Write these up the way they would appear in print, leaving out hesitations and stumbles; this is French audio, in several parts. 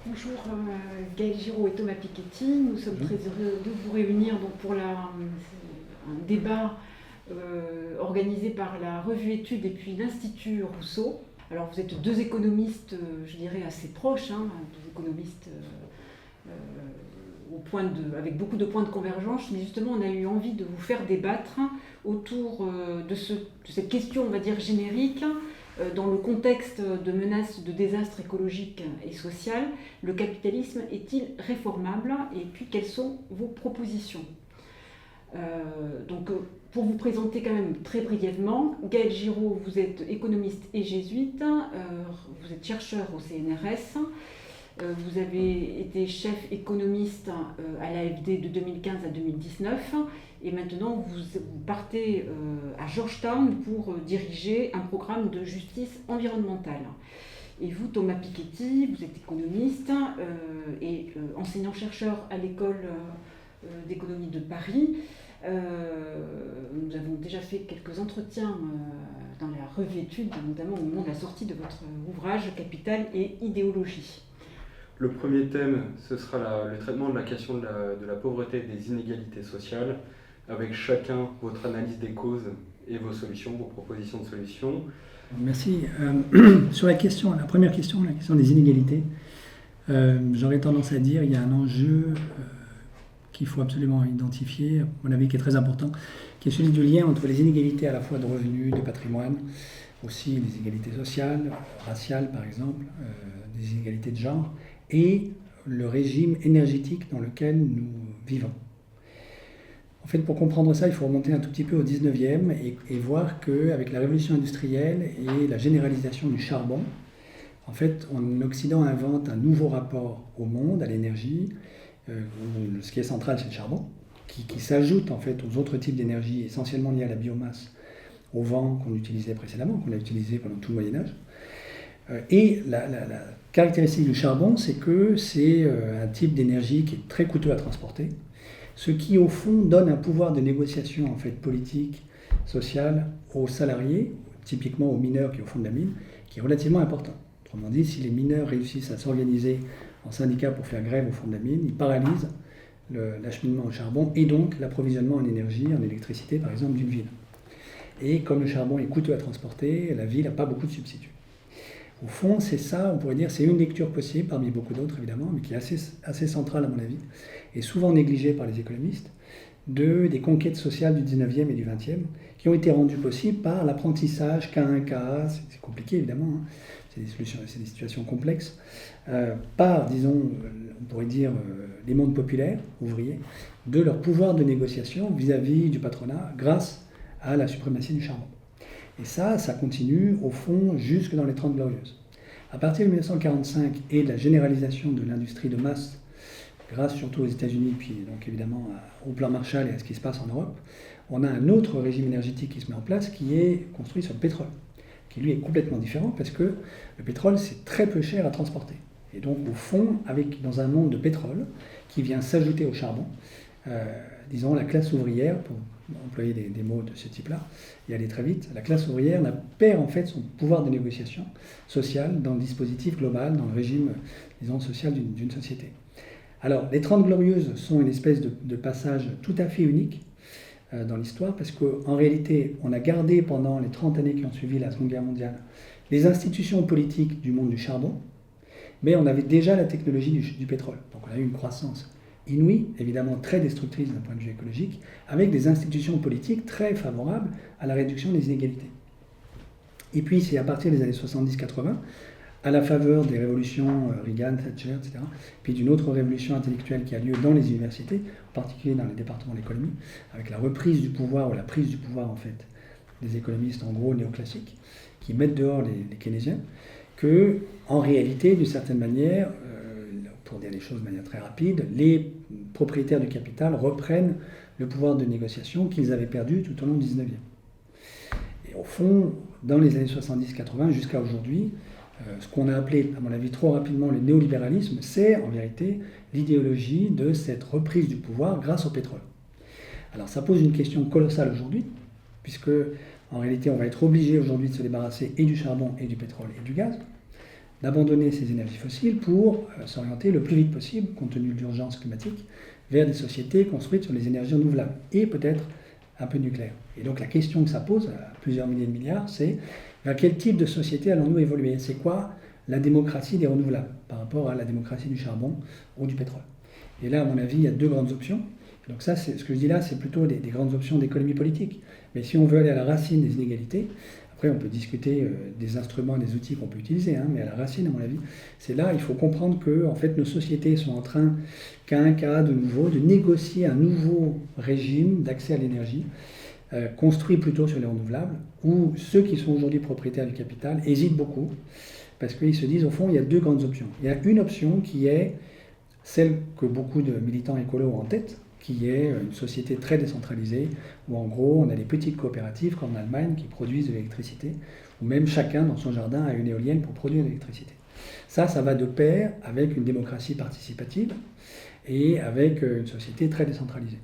Bonjour, Gaëlle Giraud et Thomas Piketty. Nous sommes très heureux de vous réunir donc, pour un débat organisé par la revue Études et puis l'Institut Rousseau. Alors vous êtes deux économistes, je dirais, assez proches, deux économistes avec beaucoup de points de convergence, mais justement on a eu envie de vous faire débattre autour de cette question, on va dire, générique. Dans le contexte de menaces de désastre écologique et social, le capitalisme est-il réformable? Et puis, quelles sont vos propositions? Pour vous présenter quand même très brièvement, Gaëlle Giraud, vous êtes économiste et jésuite, vous êtes chercheur au CNRS, vous avez été chef économiste à l'AFD de 2015 à 2019 et maintenant vous partez à Georgetown pour diriger un programme de justice environnementale. Et vous, Thomas Piketty, vous êtes économiste et enseignant-chercheur à l'école d'économie de Paris. Nous avons déjà fait quelques entretiens dans la revue Études, notamment au moment de la sortie de votre ouvrage Capital et idéologie. Le premier thème, ce sera le traitement de la question de la pauvreté et des inégalités sociales, avec chacun votre analyse des causes et vos solutions, vos propositions de solutions. Merci. Sur la première question, la question des inégalités, j'aurais tendance à dire qu'il y a un enjeu qu'il faut absolument identifier, à mon avis qui est très important, qui est celui du lien entre les inégalités à la fois de revenus, de patrimoine, aussi les inégalités sociales, raciales par exemple, des inégalités de genre, et le régime énergétique dans lequel nous vivons. En fait, pour comprendre ça, il faut remonter un tout petit peu au 19e et voir qu'avec la révolution industrielle et la généralisation du charbon, en fait, en Occident invente un nouveau rapport au monde, à l'énergie. Ce qui est central, c'est le charbon, qui s'ajoute en fait aux autres types d'énergie essentiellement liés à la biomasse, au vent qu'on utilisait précédemment, qu'on a utilisé pendant tout le Moyen-Âge. Et la caractéristique du charbon, c'est que c'est un type d'énergie qui est très coûteux à transporter, ce qui au fond donne un pouvoir de négociation en fait politique, social aux salariés, typiquement aux mineurs qui sont au fond de la mine, qui est relativement important. Autrement dit, si les mineurs réussissent à s'organiser en syndicat pour faire grève au fond de la mine, ils paralysent l'acheminement au charbon et donc l'approvisionnement en énergie, en électricité par exemple d'une ville. Et comme le charbon est coûteux à transporter, la ville n'a pas beaucoup de substituts. Au fond, c'est ça, on pourrait dire, c'est une lecture possible, parmi beaucoup d'autres évidemment, mais qui est assez centrale à mon avis, et souvent négligée par les économistes, des conquêtes sociales du 19e et du 20e, qui ont été rendues possibles par l'apprentissage K1, KA, c'est compliqué évidemment, c'est des situations complexes, par, disons, on pourrait dire, les mondes populaires, ouvriers, de leur pouvoir de négociation vis-à-vis du patronat, grâce à la suprématie du charbon. Et ça continue, au fond, jusque dans les 30 Glorieuses. À partir de 1945 et de la généralisation de l'industrie de masse, grâce surtout aux États-Unis, puis donc évidemment au plan Marshall et à ce qui se passe en Europe, on a un autre régime énergétique qui se met en place, qui est construit sur le pétrole, qui lui est complètement différent, parce que le pétrole, c'est très peu cher à transporter. Et donc, au fond, dans un monde de pétrole, qui vient s'ajouter au charbon, disons, la classe ouvrière, pour employer des mots de ce type-là, et aller très vite, la classe ouvrière perd en fait son pouvoir de négociation sociale dans le dispositif global, dans le régime, disons, social d'une société. Alors, les 30 Glorieuses sont une espèce de passage tout à fait unique dans l'histoire, parce qu'en réalité, on a gardé pendant les 30 années qui ont suivi la Seconde Guerre mondiale les institutions politiques du monde du charbon, mais on avait déjà la technologie du pétrole. Donc on a eu une croissance inouïe, évidemment très destructrice d'un point de vue écologique, avec des institutions politiques très favorables à la réduction des inégalités. Et puis c'est à partir des années 70-80, à la faveur des révolutions Reagan, Thatcher, etc., puis d'une autre révolution intellectuelle qui a lieu dans les universités, en particulier dans les départements d'économie, avec la reprise du pouvoir, ou la prise du pouvoir en fait, des économistes en gros néoclassiques, qui mettent dehors les keynésiens, que, en réalité, d'une certaine manière, pour dire les choses de manière très rapide, les propriétaires du capital reprennent le pouvoir de négociation qu'ils avaient perdu tout au long du 19e. Et au fond, dans les années 70-80 jusqu'à aujourd'hui, ce qu'on a appelé, à mon avis, trop rapidement le néolibéralisme, c'est en vérité l'idéologie de cette reprise du pouvoir grâce au pétrole. Alors ça pose une question colossale aujourd'hui, puisque en réalité on va être obligé aujourd'hui de se débarrasser et du charbon et du pétrole et du gaz. d'abandonner ces énergies fossiles pour s'orienter le plus vite possible, compte tenu de l'urgence climatique, vers des sociétés construites sur les énergies renouvelables et peut-être un peu nucléaire. Et donc la question que ça pose à plusieurs milliers de milliards, c'est vers quel type de société allons-nous évoluer? C'est quoi la démocratie des renouvelables par rapport à la démocratie du charbon ou du pétrole? Et là, à mon avis, il y a deux grandes options. Donc ça, ce que je dis là, c'est plutôt des grandes options d'économie politique. Mais si on veut aller à la racine des inégalités, après on peut discuter des instruments, des outils qu'on peut utiliser, mais à la racine, à mon avis, c'est là, il faut comprendre que en fait, nos sociétés sont en train, qu'à un cas de nouveau, de négocier un nouveau régime d'accès à l'énergie, construit plutôt sur les renouvelables, où ceux qui sont aujourd'hui propriétaires du capital hésitent beaucoup, parce qu'ils se disent, au fond, il y a deux grandes options. Il y a une option qui est celle que beaucoup de militants écolos ont en tête, qui est une société très décentralisée, où en gros on a des petites coopératives comme en Allemagne qui produisent de l'électricité, ou même chacun dans son jardin a une éolienne pour produire de l'électricité. Ça va de pair avec une démocratie participative et avec une société très décentralisée.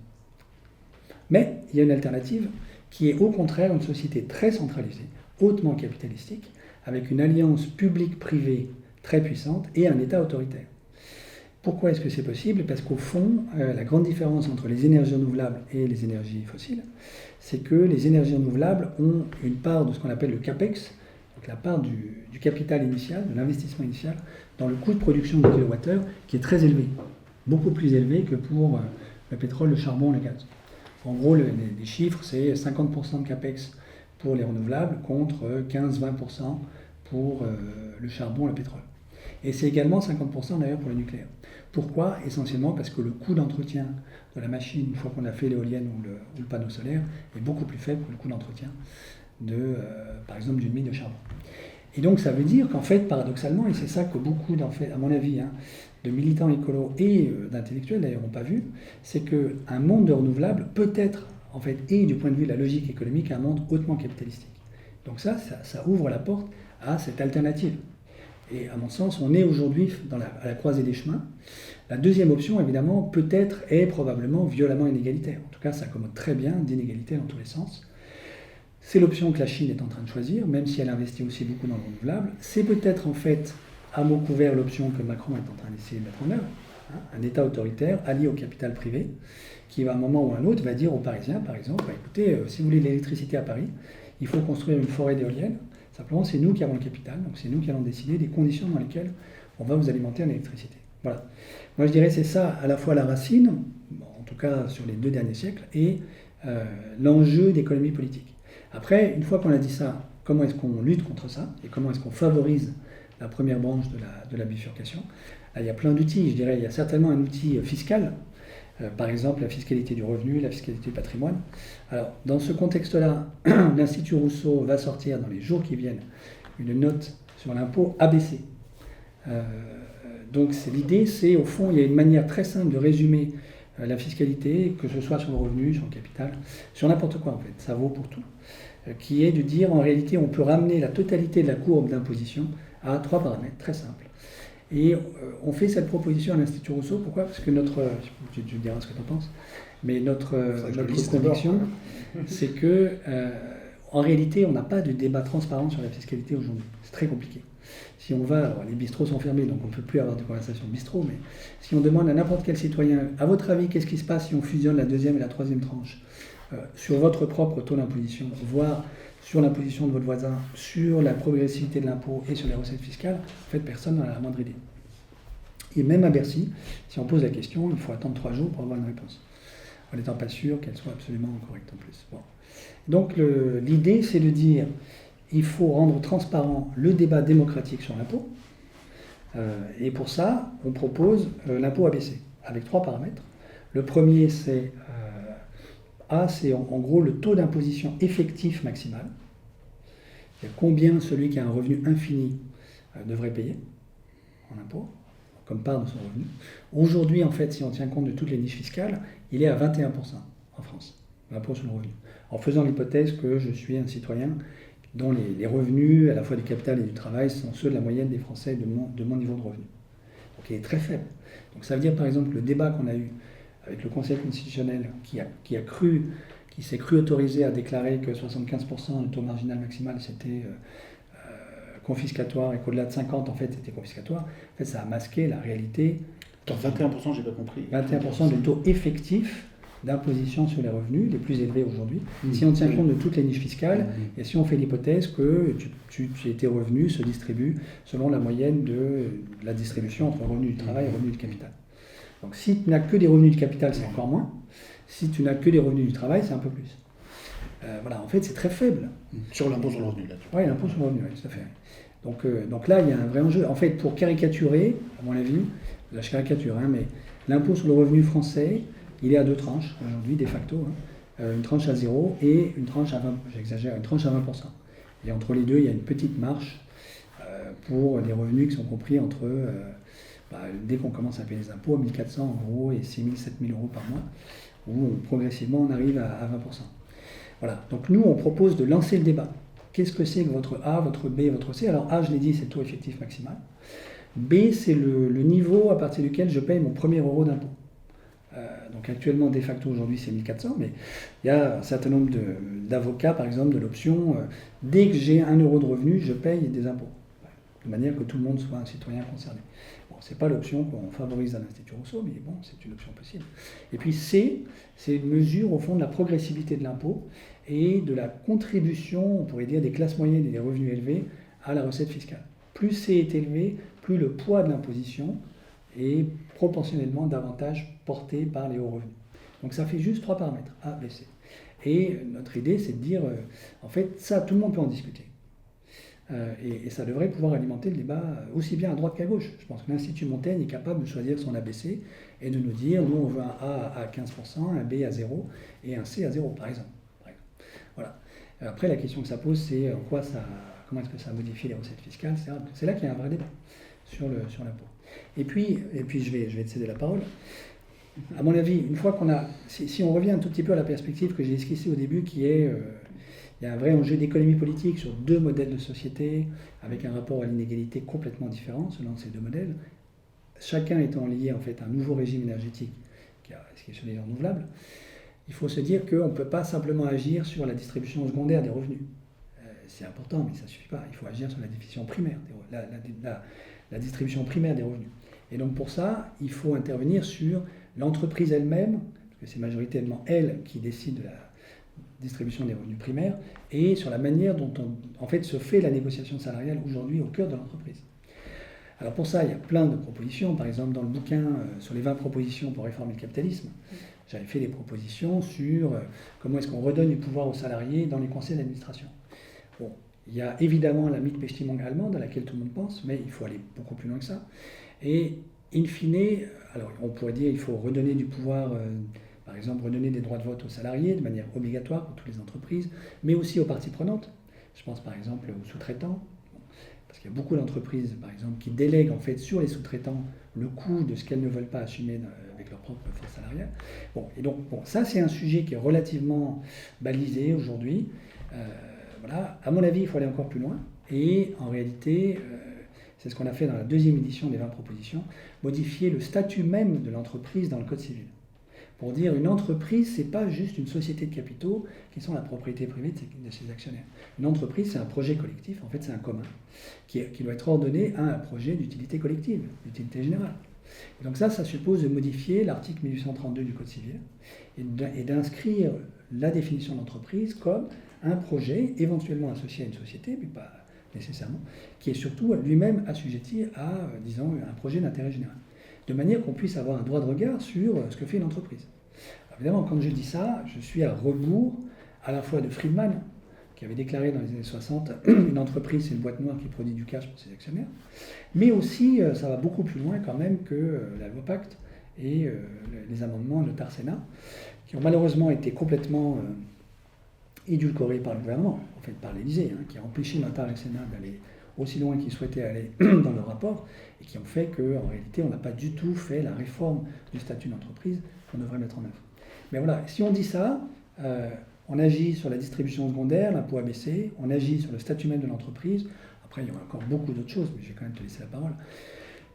Mais il y a une alternative qui est au contraire une société très centralisée, hautement capitalistique, avec une alliance publique-privée très puissante et un État autoritaire. Pourquoi est-ce que c'est possible? Parce qu'au fond, la grande différence entre les énergies renouvelables et les énergies fossiles, c'est que les énergies renouvelables ont une part de ce qu'on appelle le CAPEX, donc la part du capital initial, de l'investissement initial, dans le coût de production du kilowattheure, qui est très élevé, beaucoup plus élevé que pour le pétrole, le charbon, le gaz. En gros, les chiffres, c'est 50% de CAPEX pour les renouvelables contre 15-20% pour le charbon et le pétrole. Et c'est également 50% d'ailleurs pour le nucléaire. Pourquoi? Essentiellement parce que le coût d'entretien de la machine, une fois qu'on a fait l'éolienne ou le panneau solaire, est beaucoup plus faible que le coût d'entretien par exemple, d'une mine de charbon. Et donc ça veut dire qu'en fait, paradoxalement, et c'est ça que beaucoup, à mon avis, de militants écolos et d'intellectuels d'ailleurs n'ont pas vu, c'est qu'un monde de renouvelables peut être, en fait, et du point de vue de la logique économique, un monde hautement capitalistique. Donc ça ouvre la porte à cette alternative. Et à mon sens, on est aujourd'hui à la croisée des chemins. La deuxième option, évidemment, peut-être est probablement violemment inégalitaire. En tout cas, ça accommode très bien d'inégalités dans tous les sens. C'est l'option que la Chine est en train de choisir, même si elle investit aussi beaucoup dans le renouvelable. C'est peut-être en fait, à mot couvert, l'option que Macron est en train d'essayer de mettre en œuvre. Un État autoritaire allié au capital privé, qui à un moment ou à un autre va dire aux Parisiens, par exemple, écoutez, si vous voulez de l'électricité à Paris, il faut construire une forêt d'éoliennes. Simplement, c'est nous qui avons le capital, donc c'est nous qui allons décider des conditions dans lesquelles on va vous alimenter en électricité. Voilà. Moi, je dirais que c'est ça à la fois la racine, en tout cas sur les 2 derniers siècles, et l'enjeu d'économie politique. Après, une fois qu'on a dit ça, comment est-ce qu'on lutte contre ça et comment est-ce qu'on favorise la première branche de la bifurcation? Là, il y a plein d'outils. Je dirais il y a certainement un outil fiscal, par exemple la fiscalité du revenu, la fiscalité du patrimoine. Alors, dans ce contexte-là, l'Institut Rousseau va sortir dans les jours qui viennent une note sur l'impôt ABC. Donc l'idée, c'est au fond, il y a une manière très simple de résumer la fiscalité, que ce soit sur le revenu, sur le capital, sur n'importe quoi en fait, ça vaut pour tout, qui est de dire en réalité on peut ramener la totalité de la courbe d'imposition à 3 paramètres très simples. Et on fait cette proposition à l'Institut Rousseau, pourquoi? Parce que tu diras ce que tu en penses, mais notre conviction, c'est que en réalité on n'a pas de débat transparent sur la fiscalité aujourd'hui, c'est très compliqué. Si on va, alors les bistrots sont fermés, donc on ne peut plus avoir de conversation de bistrot, mais si on demande à n'importe quel citoyen, à votre avis, qu'est-ce qui se passe si on fusionne la 2e et la 3e tranche sur votre propre taux d'imposition, voire sur l'imposition de votre voisin, sur la progressivité de l'impôt et sur les recettes fiscales, en fait, personne n'en a la moindre idée. Et même à Bercy, si on pose la question, il faut attendre 3 jours pour avoir une réponse, en n'étant pas sûr qu'elle soit absolument correcte en plus. Bon. Donc l'idée, c'est de dire il faut rendre transparent le débat démocratique sur l'impôt. Et pour ça, on propose l'impôt ABC, avec 3 paramètres. Le premier, c'est c'est en gros le taux d'imposition effectif maximal. C'est combien celui qui a un revenu infini devrait payer en impôt, comme part de son revenu. Aujourd'hui, en fait, si on tient compte de toutes les niches fiscales, il est à 21% en France, l'impôt sur le revenu. En faisant l'hypothèse que je suis un citoyen dont les revenus, à la fois du capital et du travail, sont ceux de la moyenne des Français de mon niveau de revenu. Donc il est très faible. Donc ça veut dire par exemple le débat qu'on a eu avec le Conseil constitutionnel qui s'est cru autorisé à déclarer que 75% du taux marginal maximal c'était confiscatoire et qu'au-delà de 50, en fait, c'était confiscatoire, en fait, ça a masqué la réalité. Attends, 21%, j'ai pas compris. 21% du taux effectif d'imposition sur les revenus, les plus élevés aujourd'hui, si on tient compte de toutes les niches fiscales, et si on fait l'hypothèse que tes revenus se distribuent selon la moyenne de la distribution entre revenus du travail et revenus du capital. Donc si tu n'as que des revenus du capital, c'est encore moins. Si tu n'as que des revenus du travail, c'est un peu plus. Voilà, en fait, c'est très faible. Sur l'impôt sur le revenu, là. Oui, l'impôt sur le revenu, oui, tout à fait. Donc là, il y a un vrai enjeu. En fait, pour caricaturer, à mon avis, là je caricature, mais l'impôt sur le revenu français, il est à 2 tranches aujourd'hui, de facto. Une tranche à 0 et une tranche à 20%. J'exagère, une tranche à 20%. Et entre les deux, il y a une petite marche pour des revenus qui sont compris entre, dès qu'on commence à payer les impôts, 1 400 en gros et 6 000, 7 000 euros par mois, où progressivement on arrive à 20%. Voilà, donc nous on propose de lancer le débat. Qu'est-ce que c'est que votre A, votre B, votre C? Alors A, je l'ai dit, c'est le taux effectif maximal. B, c'est le niveau à partir duquel je paye mon premier euro d'impôt. Donc actuellement, de facto, aujourd'hui, c'est 1 400, mais il y a un certain nombre d'avocats, par exemple, de l'option, dès que j'ai 1 euro de revenu, je paye des impôts, de manière que tout le monde soit un citoyen concerné. Bon, ce n'est pas l'option qu'on favorise à l'Institut Rousseau, mais bon, c'est une option possible. Et puis C, c'est une mesure, au fond, de la progressivité de l'impôt et de la contribution, on pourrait dire, des classes moyennes et des revenus élevés à la recette fiscale. Plus C est élevé, plus le poids de l'imposition est proportionnellement davantage porté par les hauts revenus. Donc ça fait juste 3 paramètres, A, B, C. Et notre idée, c'est de dire, en fait, ça, tout le monde peut en discuter. Et ça devrait pouvoir alimenter le débat aussi bien à droite qu'à gauche. Je pense que l'Institut Montaigne est capable de choisir son ABC et de nous dire, nous, on veut un A à 15%, un B à 0 et un C à 0, par exemple. Voilà. Après, la question que ça pose, c'est comment est-ce que ça modifie les recettes fiscales, etc. C'est là qu'il y a un vrai débat sur l'impôt. Et puis je vais te céder la parole. À mon avis, une fois qu'on a... Si on revient un tout petit peu à la perspective que j'ai esquissée au début, qui est... il y a un vrai enjeu d'économie politique sur 2 modèles de société, avec un rapport à l'inégalité complètement différent selon ces 2 modèles, chacun étant lié en fait à un nouveau régime énergétique, qui est sur les renouvelables. Il faut se dire qu'on ne peut pas simplement agir sur la distribution secondaire des revenus. C'est important, mais ça ne suffit pas. Il faut agir sur la distribution primaire, la distribution primaire des revenus. Et donc pour ça, il faut intervenir sur l'entreprise elle-même, parce que c'est majoritairement elle qui décide de la distribution des revenus primaires, et sur la manière dont en fait se fait la négociation salariale aujourd'hui au cœur de l'entreprise. Alors pour ça, il y a plein de propositions. Par exemple, dans le bouquin sur les 20 propositions pour réformer le capitalisme, j'avais fait des propositions sur comment est-ce qu'on redonne du pouvoir aux salariés dans les conseils d'administration. Bon, il y a évidemment la Mitbestimmung allemande à laquelle tout le monde pense, mais il faut aller beaucoup plus loin que ça. Et in fine, alors on pourrait dire qu'il faut redonner du pouvoir, par exemple redonner des droits de vote aux salariés de manière obligatoire pour toutes les entreprises, mais aussi aux parties prenantes. Je pense par exemple aux sous-traitants, parce qu'il y a beaucoup d'entreprises, par exemple, qui délèguent en fait sur les sous-traitants le coût de ce qu'elles ne veulent pas assumer avec leur propre force salariale. Bon, et donc, ça c'est un sujet qui est relativement balisé aujourd'hui. Voilà. À mon avis, il faut aller encore plus loin. Et en réalité, c'est ce qu'on a fait dans la 2e édition des 20 propositions, modifier le statut même de l'entreprise dans le Code civil. Pour dire une entreprise, ce n'est pas juste une société de capitaux qui sont la propriété privée de ses actionnaires. Une entreprise, c'est un projet collectif, en fait c'est un commun, qui doit être ordonné à un projet d'utilité collective, d'utilité générale. Et donc ça suppose de modifier l'article 1832 du Code civil et d'inscrire la définition d'entreprise comme un projet éventuellement associé à une société, mais pas nécessairement, qui est surtout lui-même assujetti à, disons, un projet d'intérêt général. De manière qu'on puisse avoir un droit de regard sur ce que fait une entreprise. Alors évidemment, quand je dis ça, je suis à rebours à la fois de Friedman, qui avait déclaré dans les années 60 une entreprise, c'est une boîte noire qui produit du cash pour ses actionnaires, mais aussi, ça va beaucoup plus loin quand même que la loi Pacte et les amendements de Tarsena, qui ont malheureusement été complètement édulcorés par le gouvernement, en fait par l'Élysée, qui a empêché notamment le Sénat d'aller aussi loin qu'ils souhaitaient aller dans leur rapport, et qui ont fait qu'en réalité, on n'a pas du tout fait la réforme du statut d'entreprise qu'on devrait mettre en œuvre. Mais voilà, si on dit ça, on agit sur la distribution secondaire, l'impôt ABC, on agit sur le statut même de l'entreprise. Après, il y aura encore beaucoup d'autres choses, mais je vais quand même te laisser la parole.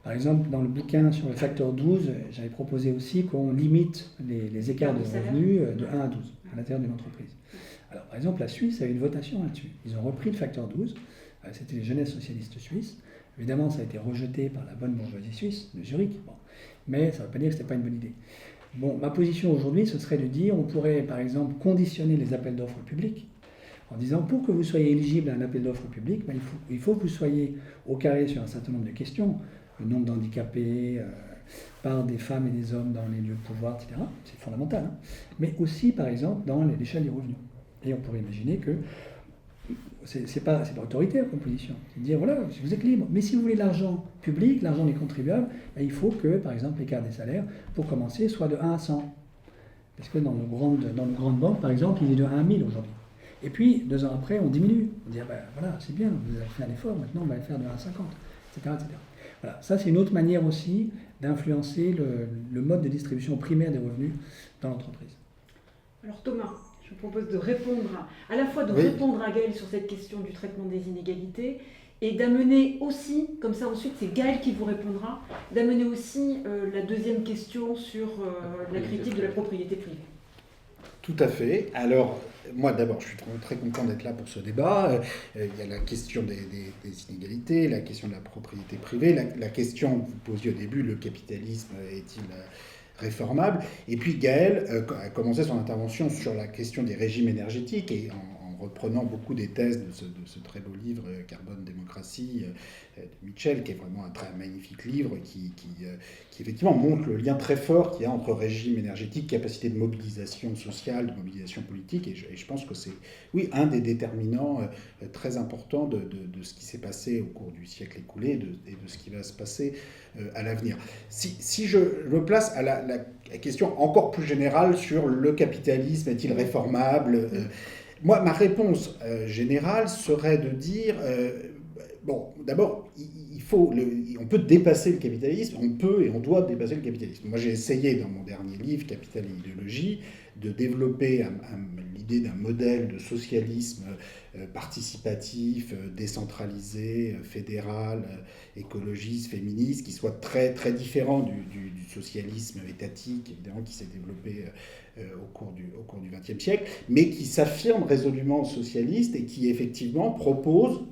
Par exemple, dans le bouquin sur le facteur 12, j'avais proposé aussi qu'on limite les écarts de revenus de 1 à 12 à l'intérieur d'une entreprise. Alors, par exemple, la Suisse a eu une votation là-dessus. Ils ont repris le facteur 12, c'était les jeunesses socialistes suisses. Évidemment, ça a été rejeté par la bonne bourgeoisie suisse de Zurich, bon. Mais ça ne veut pas dire que ce n'était pas une bonne idée. Bon, ma position aujourd'hui, ce serait de dire, on pourrait par exemple conditionner les appels d'offres publics en disant, pour que vous soyez éligible à un appel d'offres public, ben, il faut que vous soyez au carré sur un certain nombre de questions, le nombre d'handicapés par des femmes et des hommes dans les lieux de pouvoir, etc. C'est fondamental. Hein. Mais aussi, par exemple, dans l'échelle des revenus. Et on pourrait imaginer que c'est pas autoritaire comme position. C'est de dire, voilà, vous êtes libre. Mais si vous voulez l'argent public, l'argent des contribuables, ben, il faut que, par exemple, l'écart des salaires, pour commencer, soit de 1 à 100. Parce que dans nos grandes banques, par exemple, il est de 1 à 1000 aujourd'hui. Et puis, 2 ans après, on diminue. On dit, ah ben, voilà, c'est bien, vous avez fait un effort, maintenant on va le faire de 1 à 50, etc. etc. Voilà. Ça, c'est une autre manière aussi d'influencer le mode de distribution primaire des revenus dans l'entreprise. Alors Thomas, je vous propose de répondre, à la fois de répondre à Gaël sur cette question du traitement des inégalités et d'amener aussi, comme ça ensuite c'est Gaël qui vous répondra, d'amener aussi la deuxième question sur la critique de la propriété privée. Tout à fait. Alors, moi d'abord, je suis très content d'être là pour ce débat. Il y a la question des inégalités, la question de la propriété privée, la question que vous posiez au début, le capitalisme est-il réformable? Et puis Gaël a commencé son intervention sur la question des régimes énergétiques et en reprenant beaucoup des thèses de ce très beau livre Carbone, démocratie de Mitchell, qui est vraiment un très magnifique livre qui effectivement montre le lien très fort qu'il y a entre régime énergétique, capacité de mobilisation sociale, de mobilisation politique, et je pense que c'est un des déterminants très importants de ce qui s'est passé au cours du siècle écoulé et de ce qui va se passer à l'avenir. Si je me place à la question encore plus générale sur le capitalisme, est-il réformable? Moi, ma réponse générale serait de dire, d'abord, on peut dépasser le capitalisme, on peut et on doit dépasser le capitalisme. Moi, j'ai essayé dans mon dernier livre, Capital et idéologie, de développer l'idée d'un modèle de socialisme participatif, décentralisé, fédéral, écologiste, féministe, qui soit très, très différent du socialisme étatique, évidemment, qui s'est développé au cours du XXe siècle, mais qui s'affirme résolument socialiste et qui effectivement propose,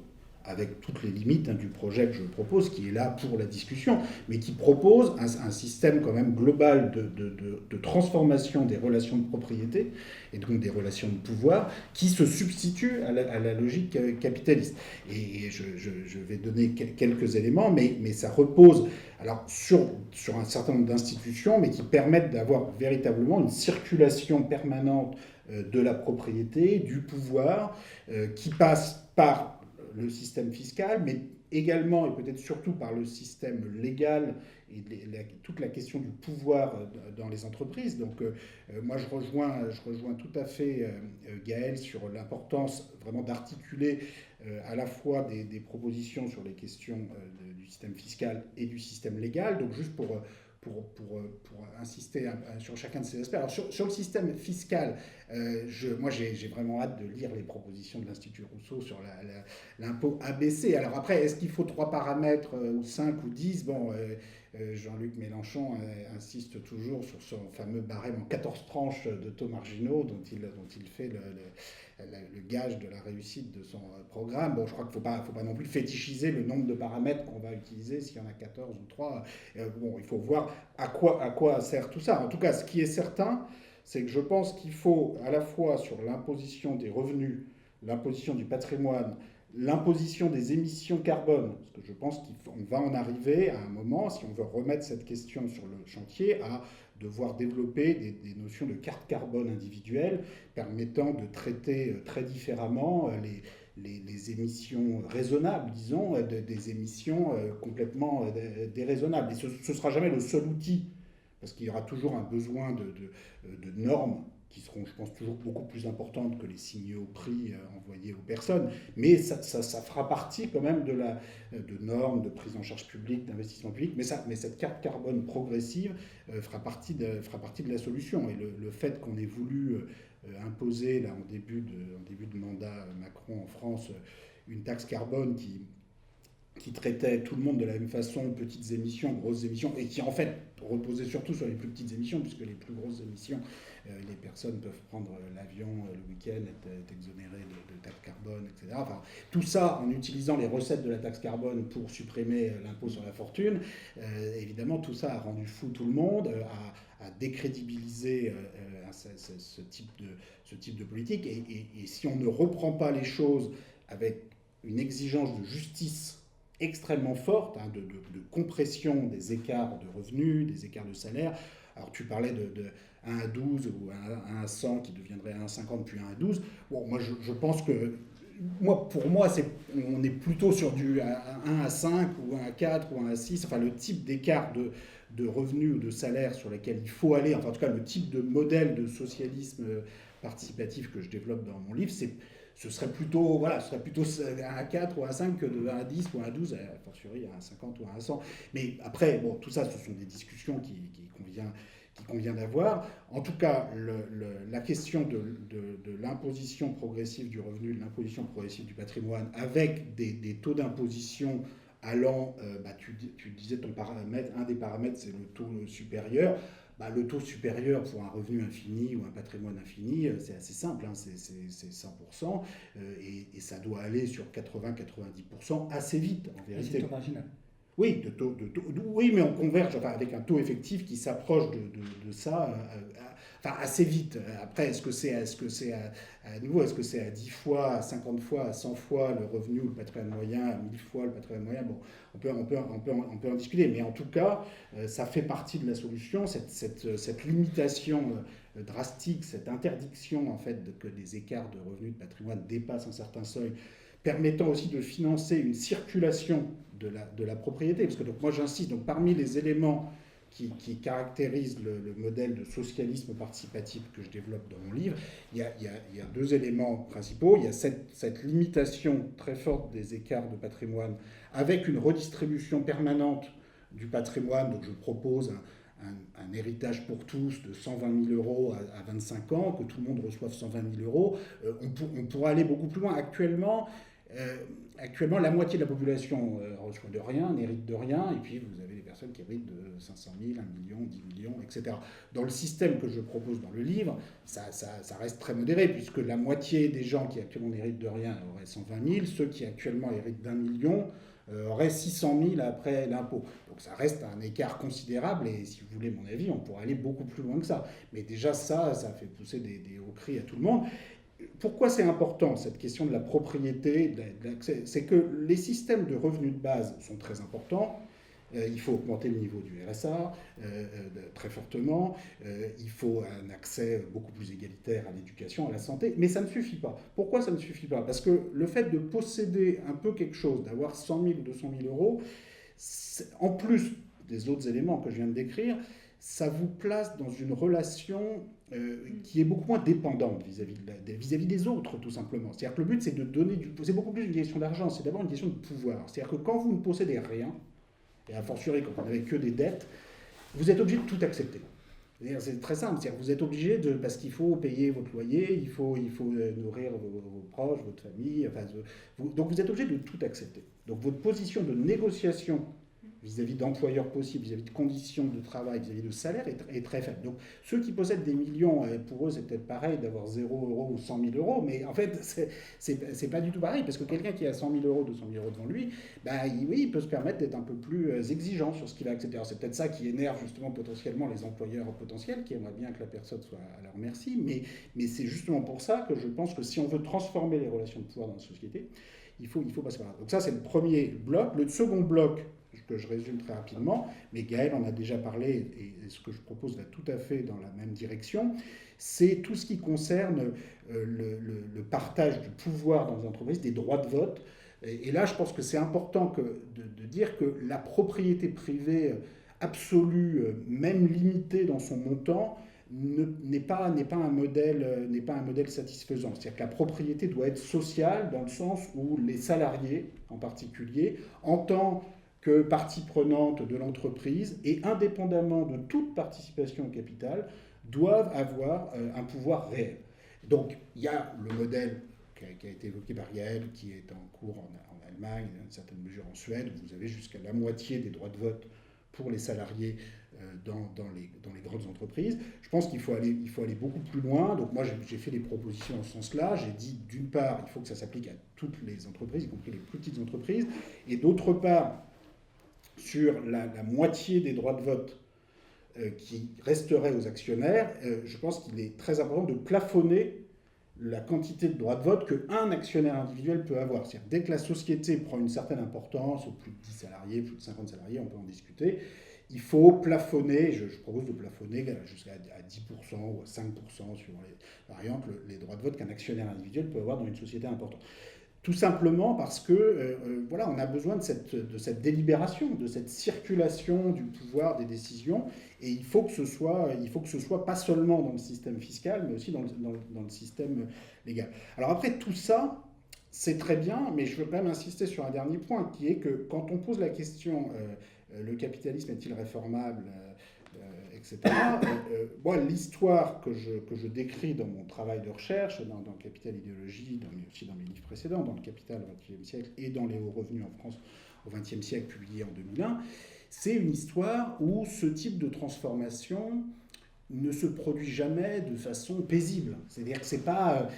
avec toutes les limites du projet que je propose, qui est là pour la discussion, mais qui propose un système quand même global de transformation des relations de propriété, et donc des relations de pouvoir, qui se substitue à la logique capitaliste. Et je vais donner quelques éléments, mais ça repose alors, sur un certain nombre d'institutions, mais qui permettent d'avoir véritablement une circulation permanente de la propriété, du pouvoir, qui passe par le système fiscal, mais également et peut-être surtout par le système légal et toute la question du pouvoir dans les entreprises. Donc moi je rejoins tout à fait Gaël sur l'importance vraiment d'articuler à la fois des propositions sur les questions du système fiscal et du système légal. Donc juste pour insister sur chacun de ces aspects. Alors sur le système fiscal, moi j'ai vraiment hâte de lire les propositions de l'Institut Rousseau sur l'impôt ABC. Alors après, est-ce qu'il faut 3 paramètres ou 5 ou 10 ? Jean-Luc Mélenchon insiste toujours sur son fameux barème en 14 tranches de taux marginaux dont il fait le gage de la réussite de son programme. Bon, je crois qu'il ne faut pas non plus fétichiser le nombre de paramètres qu'on va utiliser, s'il y en a 14 ou 3. Il faut voir à quoi sert tout ça. En tout cas, ce qui est certain, c'est que je pense qu'il faut, à la fois sur l'imposition des revenus, l'imposition du patrimoine, l'imposition des émissions carbone, parce que je pense qu'on va en arriver à un moment, si on veut remettre cette question sur le chantier, à devoir développer des notions de carte carbone individuelle permettant de traiter très différemment les émissions raisonnables, disons, des émissions complètement déraisonnables. Et ce ne sera jamais le seul outil, parce qu'il y aura toujours un besoin de normes qui seront, je pense, toujours beaucoup plus importantes que les signaux prix envoyés aux personnes. Mais ça fera partie quand même de normes, de prise en charge publique, d'investissement public. Mais cette carte carbone progressive fera partie de la solution. Et le fait qu'on ait voulu imposer, là, en début de mandat Macron en France, une taxe carbone qui qui traitait tout le monde de la même façon, petites émissions, grosses émissions, et qui en fait reposait surtout sur les plus petites émissions, puisque les plus grosses émissions, les personnes peuvent prendre l'avion le week-end, être exonérées de taxe carbone, etc. Enfin, tout ça en utilisant les recettes de la taxe carbone pour supprimer l'impôt sur la fortune. Évidemment, tout ça a rendu fou tout le monde, a décrédibilisé ce type de politique. Et si on ne reprend pas les choses avec une exigence de justice extrêmement forte, de compression des écarts de revenus, des écarts de salaire. Alors tu parlais de 1 à 12 ou 1 à 100 qui deviendrait 1 à 50 puis 1 à 12. Bon, moi je pense que, pour moi, on est plutôt sur du 1 à 5 ou 1 à 4 ou 1 à 6, enfin le type d'écart de revenus ou de salaire sur lesquels il faut aller, enfin en tout cas le type de modèle de socialisme participatif que je développe dans mon livre, ce serait plutôt 1 à 4 ou 1 à 5 que de 1 à 10 ou 1 à 12, a fortiori 1 à 50 ou 1 à 100. Mais après, bon, tout ça, ce sont des discussions qui convient d'avoir. En tout cas, la question de l'imposition progressive du revenu, de l'imposition progressive du patrimoine, avec des taux d'imposition allant, tu disais ton paramètre, un des paramètres, c'est le taux supérieur. Le taux supérieur pour un revenu infini ou un patrimoine infini, c'est assez simple, hein, c'est 100%, et ça doit aller sur 80-90% assez vite, en vérité. C'est le taux marginal. Oui, oui, mais on converge avec un taux effectif qui s'approche de ça assez vite. Après, est-ce que c'est à nouveau, est-ce que c'est à 10 fois, à 50 fois, à 100 fois le revenu ou le patrimoine moyen, à 1000 fois le patrimoine moyen? Bon, on peut en discuter, mais en tout cas, ça fait partie de la solution, cette limitation drastique, cette interdiction en fait que les écarts de revenus de patrimoine dépassent un certain seuil, permettant aussi de financer une circulation de la propriété. Parce que donc, moi j'insiste, donc, parmi les éléments qui caractérisent le modèle de socialisme participatif que je développe dans mon livre, il y a 2 éléments principaux. Il y a cette limitation très forte des écarts de patrimoine avec une redistribution permanente du patrimoine. Donc je propose un héritage pour tous de 120 000 euros à 25 ans, que tout le monde reçoive 120 000 euros. On pourra aller beaucoup plus loin. Actuellement, la moitié de la population reçoit de rien, n'hérite de rien, et puis vous avez des personnes qui héritent de 500 000, 1 million, 10 millions, etc. Dans le système que je propose dans le livre, ça reste très modéré, puisque la moitié des gens qui actuellement n'héritent de rien auraient 120 000, ceux qui actuellement héritent d'1 million auraient 600 000 après l'impôt. Donc ça reste un écart considérable, et si vous voulez mon avis, on pourrait aller beaucoup plus loin que ça. Mais déjà ça fait pousser des hauts cris à tout le monde. Pourquoi c'est important, cette question de la propriété, de l'accès? C'est que les systèmes de revenus de base sont très importants. Il faut augmenter le niveau du RSA très fortement. Il faut un accès beaucoup plus égalitaire à l'éducation, à la santé. Mais ça ne suffit pas. Pourquoi ça ne suffit pas? Parce que le fait de posséder un peu quelque chose, d'avoir 100 000 ou 200 000 euros, en plus des autres éléments que je viens de décrire, ça vous place dans une relation qui est beaucoup moins dépendante vis-à-vis des autres, tout simplement. C'est-à-dire que le but, c'est de donner c'est beaucoup plus une question d'argent, c'est d'abord une question de pouvoir. C'est-à-dire que quand vous ne possédez rien, et a fortiori quand vous n'avez que des dettes, vous êtes obligé de tout accepter. C'est très simple, c'est-à-dire que vous êtes obligé parce qu'il faut payer votre loyer, il faut nourrir vos proches, votre famille, donc vous êtes obligé de tout accepter. Donc votre position de négociation vis-à-vis d'employeurs possibles, vis-à-vis de conditions de travail, vis-à-vis de salaire est très faible. Donc ceux qui possèdent des millions, pour eux c'est peut-être pareil d'avoir 0 euros ou 100 000 euros, mais en fait c'est pas du tout pareil, parce que quelqu'un qui a 100 000 euros, 200 000 euros devant lui, oui, il peut se permettre d'être un peu plus exigeant sur ce qu'il va accepter. Alors c'est peut-être ça qui énerve justement potentiellement les employeurs potentiels, qui aimeraient bien que la personne soit à leur merci, mais c'est justement pour ça que je pense que si on veut transformer les relations de pouvoir dans la société, il faut passer par là. Donc ça c'est le premier bloc. Le second bloc, que je résume très rapidement, mais Gaël en a déjà parlé, et ce que je propose va tout à fait dans la même direction, c'est tout ce qui concerne le partage du pouvoir dans les entreprises, des droits de vote. Et là, je pense que c'est important de dire que la propriété privée absolue, même limitée dans son montant, n'est pas un modèle satisfaisant. C'est-à-dire que la propriété doit être sociale, dans le sens où les salariés, en particulier, en tant que partie prenante de l'entreprise et indépendamment de toute participation au capital, doivent avoir un pouvoir réel. Donc il y a le modèle qui a été évoqué par Gaël, qui est en cours en Allemagne, dans certaines mesures en Suède, où vous avez jusqu'à la moitié des droits de vote pour les salariés dans les grandes entreprises. Je pense qu'il faut aller beaucoup plus loin. Donc moi, j'ai fait des propositions en ce sens-là. J'ai dit, d'une part, il faut que ça s'applique à toutes les entreprises, y compris les plus petites entreprises. Et d'autre part, sur la moitié des droits de vote qui resteraient aux actionnaires, je pense qu'il est très important de plafonner la quantité de droits de vote qu'un actionnaire individuel peut avoir. C'est-à-dire, dès que la société prend une certaine importance, plus de 10 salariés, plus de 50 salariés, on peut en discuter, il faut plafonner, je propose de plafonner jusqu'à 10% ou à 5% suivant les variantes, les droits de vote qu'un actionnaire individuel peut avoir dans une société importante. Tout simplement parce que voilà, on a besoin de cette délibération, de cette circulation du pouvoir des décisions, et il faut que ce soit pas seulement dans le système fiscal, mais aussi dans le système légal. Alors après, tout ça, c'est très bien, mais je veux quand même insister sur un dernier point, qui est que quand on pose la question le capitalisme est-il réformable, etc. Moi, l'histoire que je décris dans mon travail de recherche, dans Capital Idéologie, mais aussi dans mes livres précédents, dans le Capital au XXe siècle et dans les hauts revenus en France au XXe siècle, publié en 2001, c'est une histoire où ce type de transformation ne se produit jamais de façon paisible. C'est-à-dire que c'est pas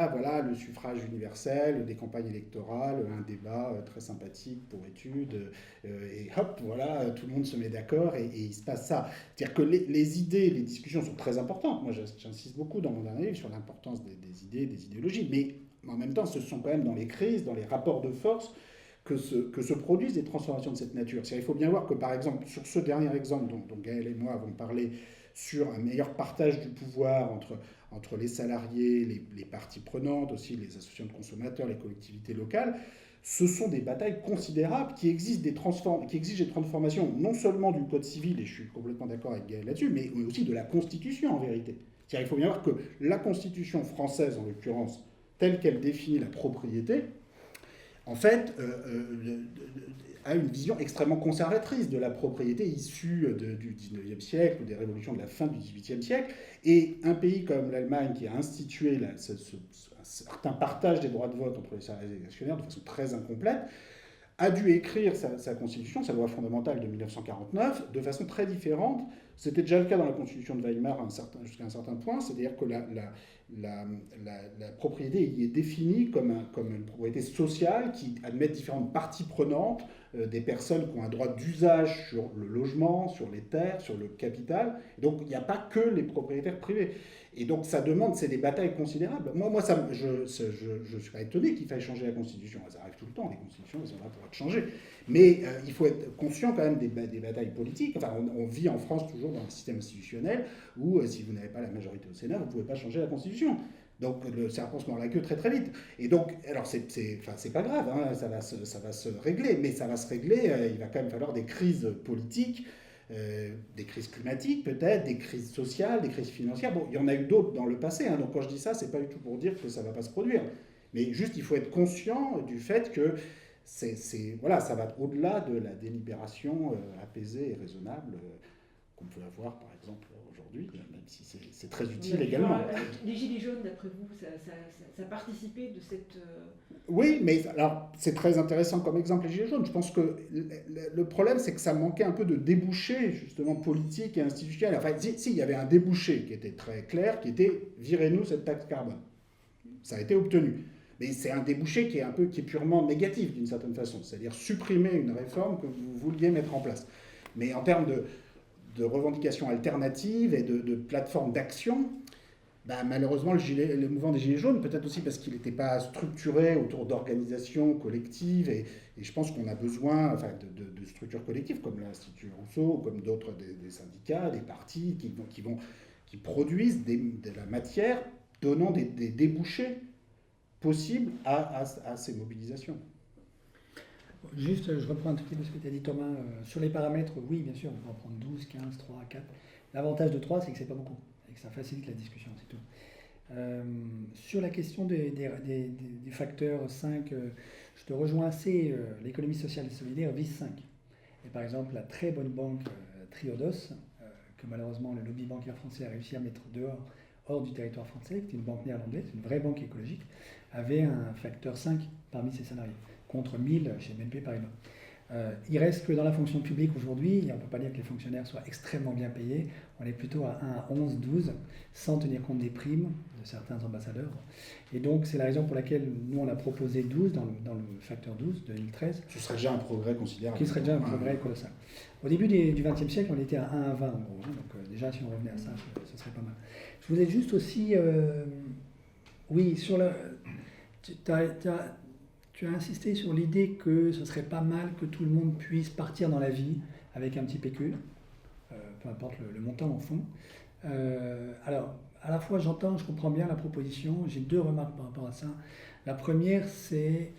voilà, le suffrage universel, des campagnes électorales, un débat très sympathique pour études, et hop, voilà, tout le monde se met d'accord et il se passe ça. C'est-à-dire que les idées, les discussions sont très importantes. Moi, j'insiste beaucoup dans mon dernier livre sur l'importance des idées, des idéologies, mais en même temps, ce sont quand même dans les crises, dans les rapports de force, que se produisent des transformations de cette nature. Il faut bien voir que, par exemple, sur ce dernier exemple dont Gaël et moi avons parlé, sur un meilleur partage du pouvoir entre les salariés, les parties prenantes, aussi les associations de consommateurs, les collectivités locales, ce sont des batailles considérables qui exigent des transformations non seulement du Code civil, et je suis complètement d'accord avec Gaël là-dessus, mais aussi de la Constitution en vérité. Il faut bien voir que la Constitution française, en l'occurrence, telle qu'elle définit la propriété, en fait, a une vision extrêmement conservatrice de la propriété issue du 19e siècle ou des révolutions de la fin du 18e siècle. Et un pays comme l'Allemagne, qui a institué un certain partage des droits de vote entre les salariés et les actionnaires de façon très incomplète, a dû écrire sa constitution, sa loi fondamentale de 1949, de façon très différente. C'était déjà le cas dans la constitution de Weimar jusqu'à un certain point, c'est-à-dire que la propriété y est définie comme une propriété sociale qui admet différentes parties prenantes, des personnes qui ont un droit d'usage sur le logement, sur les terres, sur le capital. Et donc il n'y a pas que les propriétaires privés. Et donc ça demande, c'est des batailles considérables. Moi je ne suis pas étonné qu'il faille changer la Constitution. Ça arrive tout le temps, les constitutions, elles sont là pour être changées. Mais il faut être conscient quand même des batailles politiques. Enfin, on vit en France toujours dans un système institutionnel où si vous n'avez pas la majorité au Sénat, vous ne pouvez pas changer la Constitution. Donc le serpent se mord la queue très très vite. Et donc, alors c'est pas grave, hein, ça va se régler, mais ça va se régler, il va quand même falloir des crises politiques, des crises climatiques peut-être, des crises sociales, des crises financières. Bon, il y en a eu d'autres dans le passé, hein, donc quand je dis ça, c'est pas du tout pour dire que ça va pas se produire. Mais juste, il faut être conscient du fait que voilà, ça va au-delà de la délibération apaisée et raisonnable qu'on peut avoir, par exemple, aujourd'hui, même si c'est très utile également. Les Gilets jaunes, d'après vous, ça participait de cette... Oui, mais alors, c'est très intéressant comme exemple, les Gilets jaunes. Je pense que le problème, c'est que ça manquait un peu de débouché, justement, politique et institutionnel. Enfin, si, il y avait un débouché qui était très clair, qui était « virez-nous cette taxe carbone ». Ça a été obtenu. Mais c'est un débouché qui est purement négatif, d'une certaine façon. C'est-à-dire supprimer une réforme que vous vouliez mettre en place. Mais en termes de revendications alternatives et de plateformes d'action, malheureusement, le mouvement des Gilets jaunes, peut-être aussi parce qu'il n'était pas structuré autour d'organisations collectives, et je pense qu'on a besoin de structures collectives comme l'Institut Rousseau, comme d'autres des syndicats, des partis qui produisent de la matière donnant des débouchés possibles à ces mobilisations. Juste, je reprends un tout petit peu ce que tu as dit, Thomas. Sur les paramètres, oui, bien sûr, on peut en prendre 12, 15, 3, 4. L'avantage de 3, c'est que c'est pas beaucoup, et que ça facilite la discussion, c'est tout. Sur la question des facteurs 5, je te rejoins assez. L'économie sociale et solidaire vise 5. Et par exemple, la très bonne banque Triodos, que malheureusement le lobby bancaire français a réussi à mettre dehors, hors du territoire français, qui était une banque néerlandaise, une vraie banque écologique, avait un facteur 5 parmi ses salariés, contre 1000 chez BNP Paribas. Il reste que dans la fonction publique aujourd'hui, on ne peut pas dire que les fonctionnaires soient extrêmement bien payés, on est plutôt à 1 à 11, 12, sans tenir compte des primes de certains ambassadeurs. Et donc c'est la raison pour laquelle nous on a proposé 12 dans le facteur 12 de 2013. Ce serait déjà un progrès considérable. Qui serait déjà un progrès colossal. Au début du XXe siècle, on était à 1 à 20 en gros, hein, donc déjà si on revenait à ça, ce serait pas mal. Je voulais juste aussi, oui, sur le... Tu as insisté sur l'idée que ce serait pas mal que tout le monde puisse partir dans la vie avec un petit pécule, peu importe le montant au fond. Alors, à la fois je comprends bien la proposition, j'ai 2 remarques par rapport à ça. La première, c'est,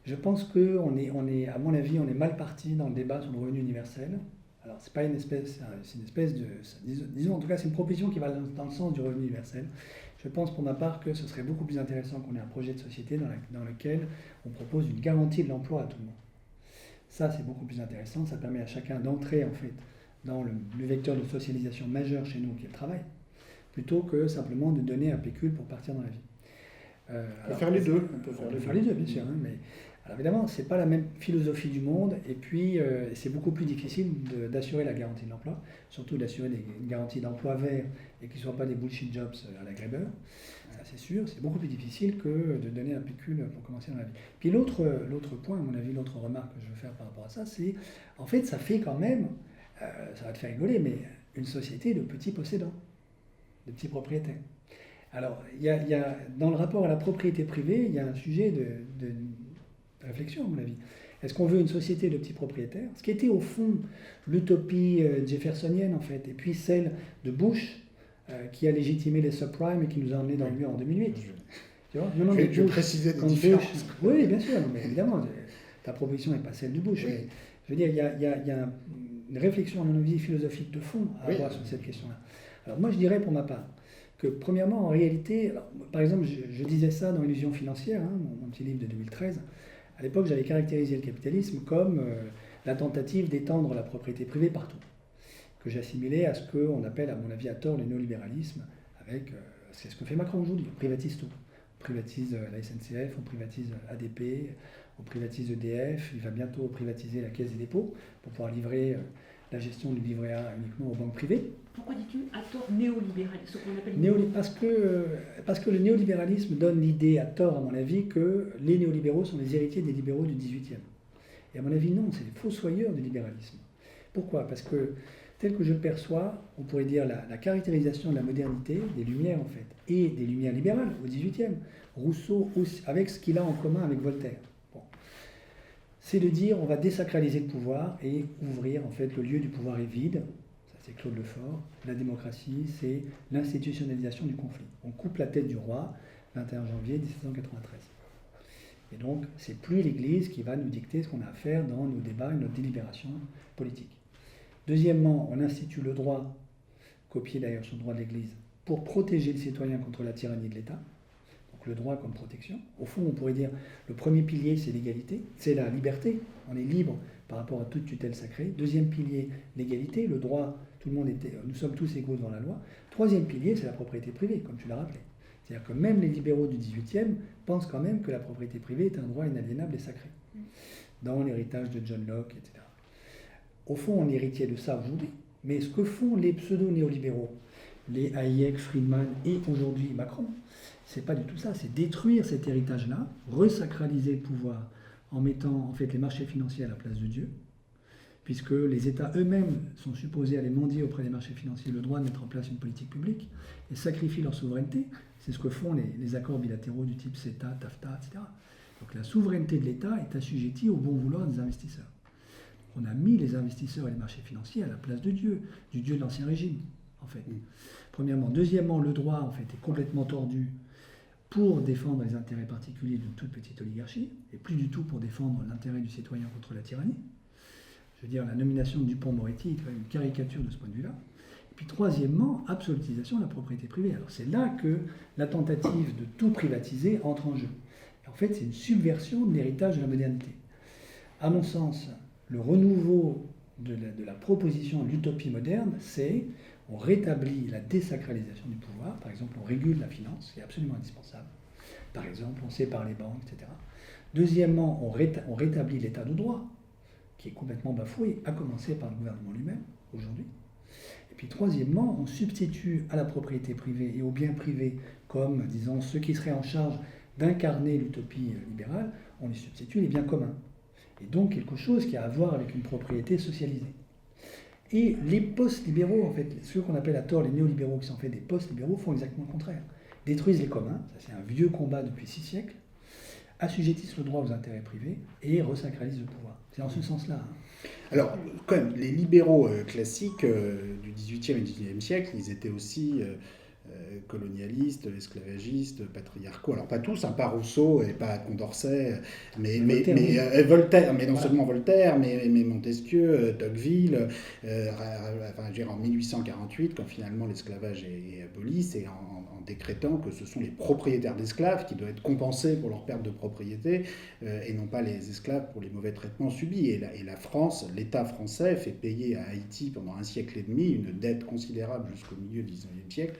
je pense que à mon avis, on est mal parti dans le débat sur le revenu universel. Alors, c'est pas une espèce, c'est une espèce de, disons en tout cas, c'est une proposition qui va dans le sens du revenu universel. Je pense pour ma part que ce serait beaucoup plus intéressant qu'on ait un projet de société dans lequel on propose une garantie de l'emploi à tout le monde. Ça, c'est beaucoup plus intéressant. Ça permet à chacun d'entrer en fait dans le vecteur de socialisation majeur chez nous qui est le travail, plutôt que simplement de donner un pécule pour partir dans la vie. On peut faire les deux. On peut faire les deux, bien sûr. Hein, mais alors évidemment, c'est pas la même philosophie du monde, et puis c'est beaucoup plus difficile d'assurer la garantie de l'emploi, surtout d'assurer une garantie d'emploi vert et qu'ils ne soient pas des bullshit jobs à la Grébeur. Ça, c'est sûr, c'est beaucoup plus difficile que de donner un pécule pour commencer dans la vie. Puis l'autre point, à mon avis, l'autre remarque que je veux faire par rapport à ça, c'est en fait, ça fait quand même, ça va te faire rigoler, mais une société de petits possédants, de petits propriétaires. Alors, il y a, dans le rapport à la propriété privée, il y a un sujet de réflexion, à mon avis. Est-ce qu'on veut une société de petits propriétaires? Ce qui était au fond l'utopie jeffersonienne, en fait, et puis celle de Bush, qui a légitimé les subprimes et qui nous a emmenés dans le mur en 2008. Tu vois? Non, je vais préciser des différences. Oui, bien sûr, mais évidemment, ta proposition n'est pas celle de Bush. Oui. Mais, je veux dire, il y a une réflexion, à mon avis, philosophique de fond à avoir sur cette question-là. Alors moi, je dirais pour ma part, que premièrement, en réalité, alors, par exemple, je disais ça dans Illusion financière, hein, mon petit livre de 2013. À l'époque, j'avais caractérisé le capitalisme comme la tentative d'étendre la propriété privée partout, que j'assimilais à ce qu'on appelle, à mon avis, à tort, le néolibéralisme, avec, c'est ce que fait Macron aujourd'hui, on privatise tout. On privatise la SNCF, on privatise ADP, on privatise EDF, il va bientôt privatiser la Caisse des dépôts pour pouvoir livrer la gestion du livret A uniquement aux banques privées. Pourquoi dis-tu à tort néolibéralisme, ce qu'on appelle parce que le néolibéralisme donne l'idée, à tort à mon avis, que les néolibéraux sont les héritiers des libéraux du XVIIIe. Et à mon avis, non, c'est les fossoyeurs du libéralisme. Pourquoi? Parce que, tel que je le perçois, on pourrait dire la caractérisation de la modernité, des Lumières en fait, et des Lumières libérales au XVIIIe, Rousseau, avec ce qu'il a en commun avec Voltaire. Bon. C'est de dire on va désacraliser le pouvoir et ouvrir, en fait, le lieu du pouvoir est vide. C'est Claude Lefort. La démocratie, c'est l'institutionnalisation du conflit. On coupe la tête du roi, 21 janvier 1793. Et donc, c'est plus l'Église qui va nous dicter ce qu'on a à faire dans nos débats et notre délibération politique. Deuxièmement, on institue le droit, copié d'ailleurs sur le droit de l'Église, pour protéger le citoyen contre la tyrannie de l'État. Donc le droit comme protection. Au fond, on pourrait dire, le premier pilier, c'est l'égalité, c'est la liberté. On est libre par rapport à toute tutelle sacrée. Deuxième pilier, l'égalité, le droit, nous sommes tous égaux devant la loi. Troisième pilier, c'est la propriété privée, comme tu l'as rappelé. C'est-à-dire que même les libéraux du XVIIIe pensent quand même que la propriété privée est un droit inaliénable et sacré, dans l'héritage de John Locke, etc. Au fond, on est héritier de ça aujourd'hui, mais ce que font les pseudo-néolibéraux, les Hayek, Friedman et aujourd'hui Macron, c'est pas du tout ça, c'est détruire cet héritage-là, resacraliser le pouvoir en mettant en fait les marchés financiers à la place de Dieu, puisque les États eux-mêmes sont supposés aller mendier auprès des marchés financiers le droit de mettre en place une politique publique et sacrifient leur souveraineté. C'est ce que font les accords bilatéraux du type CETA, TAFTA, etc. Donc la souveraineté de l'État est assujettie au bon vouloir des investisseurs. On a mis les investisseurs et les marchés financiers à la place de Dieu, du Dieu de l'Ancien Régime, en fait. Premièrement. Deuxièmement, le droit, en fait, est complètement tordu pour défendre les intérêts particuliers d'une toute petite oligarchie, et plus du tout pour défendre l'intérêt du citoyen contre la tyrannie. Je veux dire, la nomination de Dupond-Moretti est quand même une caricature de ce point de vue-là. Et puis troisièmement, absolutisation de la propriété privée. Alors c'est là que la tentative de tout privatiser entre en jeu. Et en fait, c'est une subversion de l'héritage de la modernité. À mon sens, le renouveau de la proposition de l'utopie moderne, c'est on rétablit la désacralisation du pouvoir. Par exemple, on régule la finance, c'est absolument indispensable. Par exemple, on sépare les banques, etc. Deuxièmement, on rétablit l'état de droit, qui est complètement bafoué, à commencer par le gouvernement lui-même, aujourd'hui. Et puis troisièmement, on substitue à la propriété privée et aux biens privés comme, disons, ceux qui seraient en charge d'incarner l'utopie libérale, on les substitue les biens communs. Et donc quelque chose qui a à voir avec une propriété socialisée. Et les post-libéraux, en fait, ceux qu'on appelle à tort les néolibéraux qui sont faits des post-libéraux, font exactement le contraire. Détruisent les communs, ça c'est un vieux combat depuis 6 siècles, assujettissent le droit aux intérêts privés et resacralisent le pouvoir. C'est dans ce sens-là. Alors, quand même, les libéraux classiques du XVIIIe et XIXe siècle, ils étaient aussi colonialistes, esclavagistes, patriarcaux. Alors pas tous, pas Rousseau et pas Condorcet, mais Voltaire, mais non seulement Voltaire, mais Montesquieu, Tocqueville. En 1848, quand finalement l'esclavage est aboli, c'est en décrétant que ce sont les propriétaires d'esclaves qui doivent être compensés pour leur perte de propriété et non pas les esclaves pour les mauvais traitements subis. Et la France, l'État français fait payer à Haïti pendant 1 siècle et demi une dette considérable jusqu'au milieu du XIXe siècle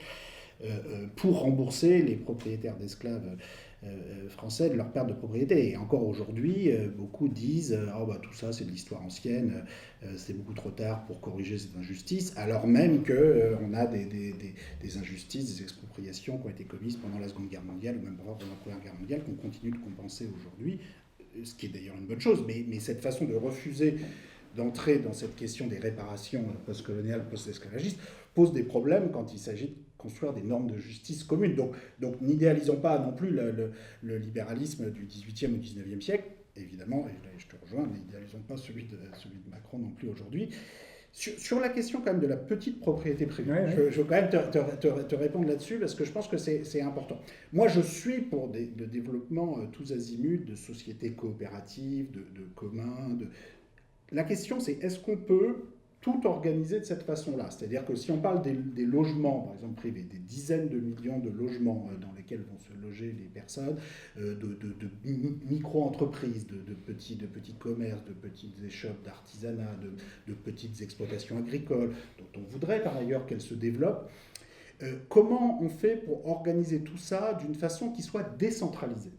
pour rembourser les propriétaires d'esclaves français de leur perte de propriété. Et encore aujourd'hui, beaucoup disent tout ça c'est de l'histoire ancienne, c'est beaucoup trop tard pour corriger cette injustice, alors même qu'on a des injustices, des expropriations qui ont été commises pendant la Seconde Guerre mondiale ou même pendant la Première Guerre mondiale qu'on continue de compenser aujourd'hui, ce qui est d'ailleurs une bonne chose. Mais cette façon de refuser d'entrer dans cette question des réparations post-coloniales, post-esclavagistes, pose des problèmes quand il s'agit de construire des normes de justice communes. Donc n'idéalisons pas non plus le libéralisme du XVIIIe ou XIXe siècle, évidemment, et je te rejoins, n'idéalisons pas celui de Macron non plus aujourd'hui. Sur la question quand même de la petite propriété privée, je veux quand même te répondre là-dessus parce que je pense que c'est important. Moi, je suis pour le développement tous azimuts de sociétés coopératives, de communs. La question, c'est est-ce qu'on peut tout organiser de cette façon-là? C'est-à-dire que si on parle des logements, par exemple privés, des dizaines de millions de logements dans lesquels vont se loger les personnes, de micro-entreprises, de petits commerces, de petites échoppes d'artisanat, de petites exploitations agricoles, dont on voudrait par ailleurs qu'elles se développent, comment on fait pour organiser tout ça d'une façon qui soit décentralisée?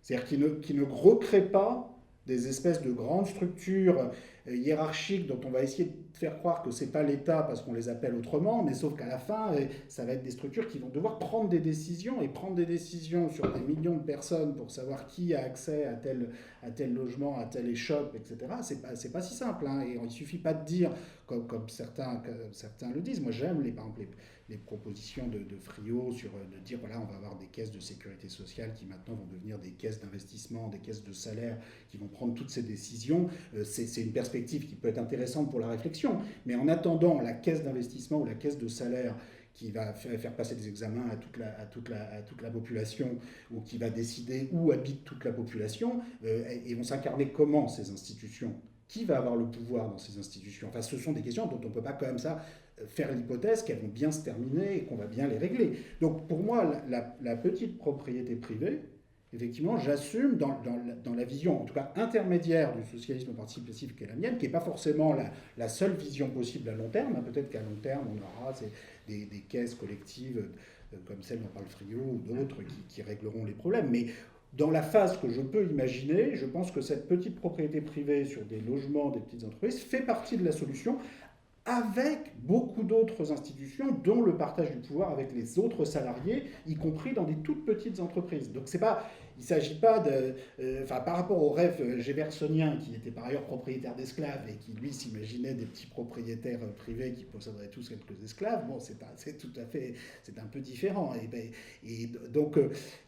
C'est-à-dire qui ne recrée pas des espèces de grandes structures hiérarchiques dont on va essayer de faire croire que ce n'est pas l'État parce qu'on les appelle autrement, mais sauf qu'à la fin, ça va être des structures qui vont devoir prendre des décisions sur des millions de personnes pour savoir qui a accès à tel logement, à telle échoppe, etc. C'est pas si simple. Et il ne suffit pas de dire, comme certains le disent, moi j'aime par exemple les propositions de Friot de dire voilà, on va avoir des caisses de sécurité sociale qui maintenant vont devenir des caisses d'investissement, des caisses de salaire qui vont prendre toutes ces décisions. C'est une perspective qui peut être intéressante pour la réflexion, mais en attendant la caisse d'investissement ou la caisse de salaire qui va faire passer des examens à toute la population ou qui va décider où habite toute la population, et vont s'incarner comment ces institutions? Qui va avoir le pouvoir dans ces institutions? Enfin, ce sont des questions dont on ne peut pas comme ça faire l'hypothèse qu'elles vont bien se terminer et qu'on va bien les régler. Donc pour moi, la petite propriété privée, effectivement, j'assume dans la vision, en tout cas intermédiaire du socialisme participatif qui est la mienne, qui n'est pas forcément la seule vision possible à long terme. Peut-être qu'à long terme, on aura des caisses collectives comme celle dont parle Friot ou d'autres qui régleront les problèmes. Mais dans la phase que je peux imaginer, je pense que cette petite propriété privée sur des logements, des petites entreprises, fait partie de la solution avec beaucoup d'autres institutions, dont le partage du pouvoir avec les autres salariés, y compris dans des toutes petites entreprises. Donc il ne s'agit pas par rapport au rêve géversonien, qui était par ailleurs propriétaire d'esclaves et qui, lui, s'imaginait des petits propriétaires privés qui posséderaient tous quelques esclaves, c'est un peu différent. Donc,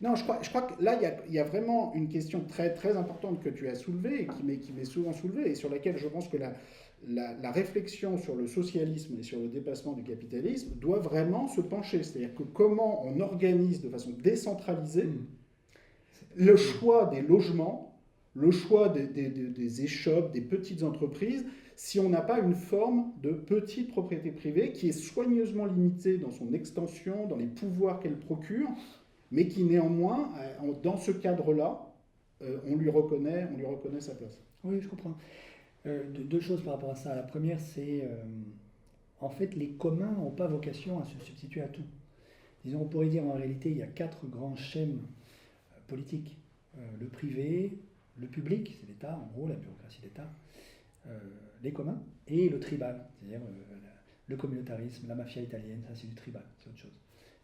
non, je crois que là, il y a vraiment une question très, très importante que tu as soulevée et qui m'est souvent soulevée et sur laquelle je pense que la réflexion sur le socialisme et sur le dépassement du capitalisme doit vraiment se pencher. C'est-à-dire que comment on organise de façon décentralisée le choix des logements, le choix des échoppes, des petites entreprises, si on n'a pas une forme de petite propriété privée qui est soigneusement limitée dans son extension, dans les pouvoirs qu'elle procure, mais qui néanmoins, dans ce cadre-là, on lui reconnaît sa place. Oui, je comprends. Deux choses par rapport à ça. La première, c'est en fait, les communs n'ont pas vocation à se substituer à tout. Disons, on pourrait dire en réalité, il y a 4 grands schèmes politiques. Le privé, le public, c'est l'État, en gros, la bureaucratie d'État, les communs, et le tribal, c'est-à-dire le communautarisme, la mafia italienne, ça c'est du tribal, c'est autre chose.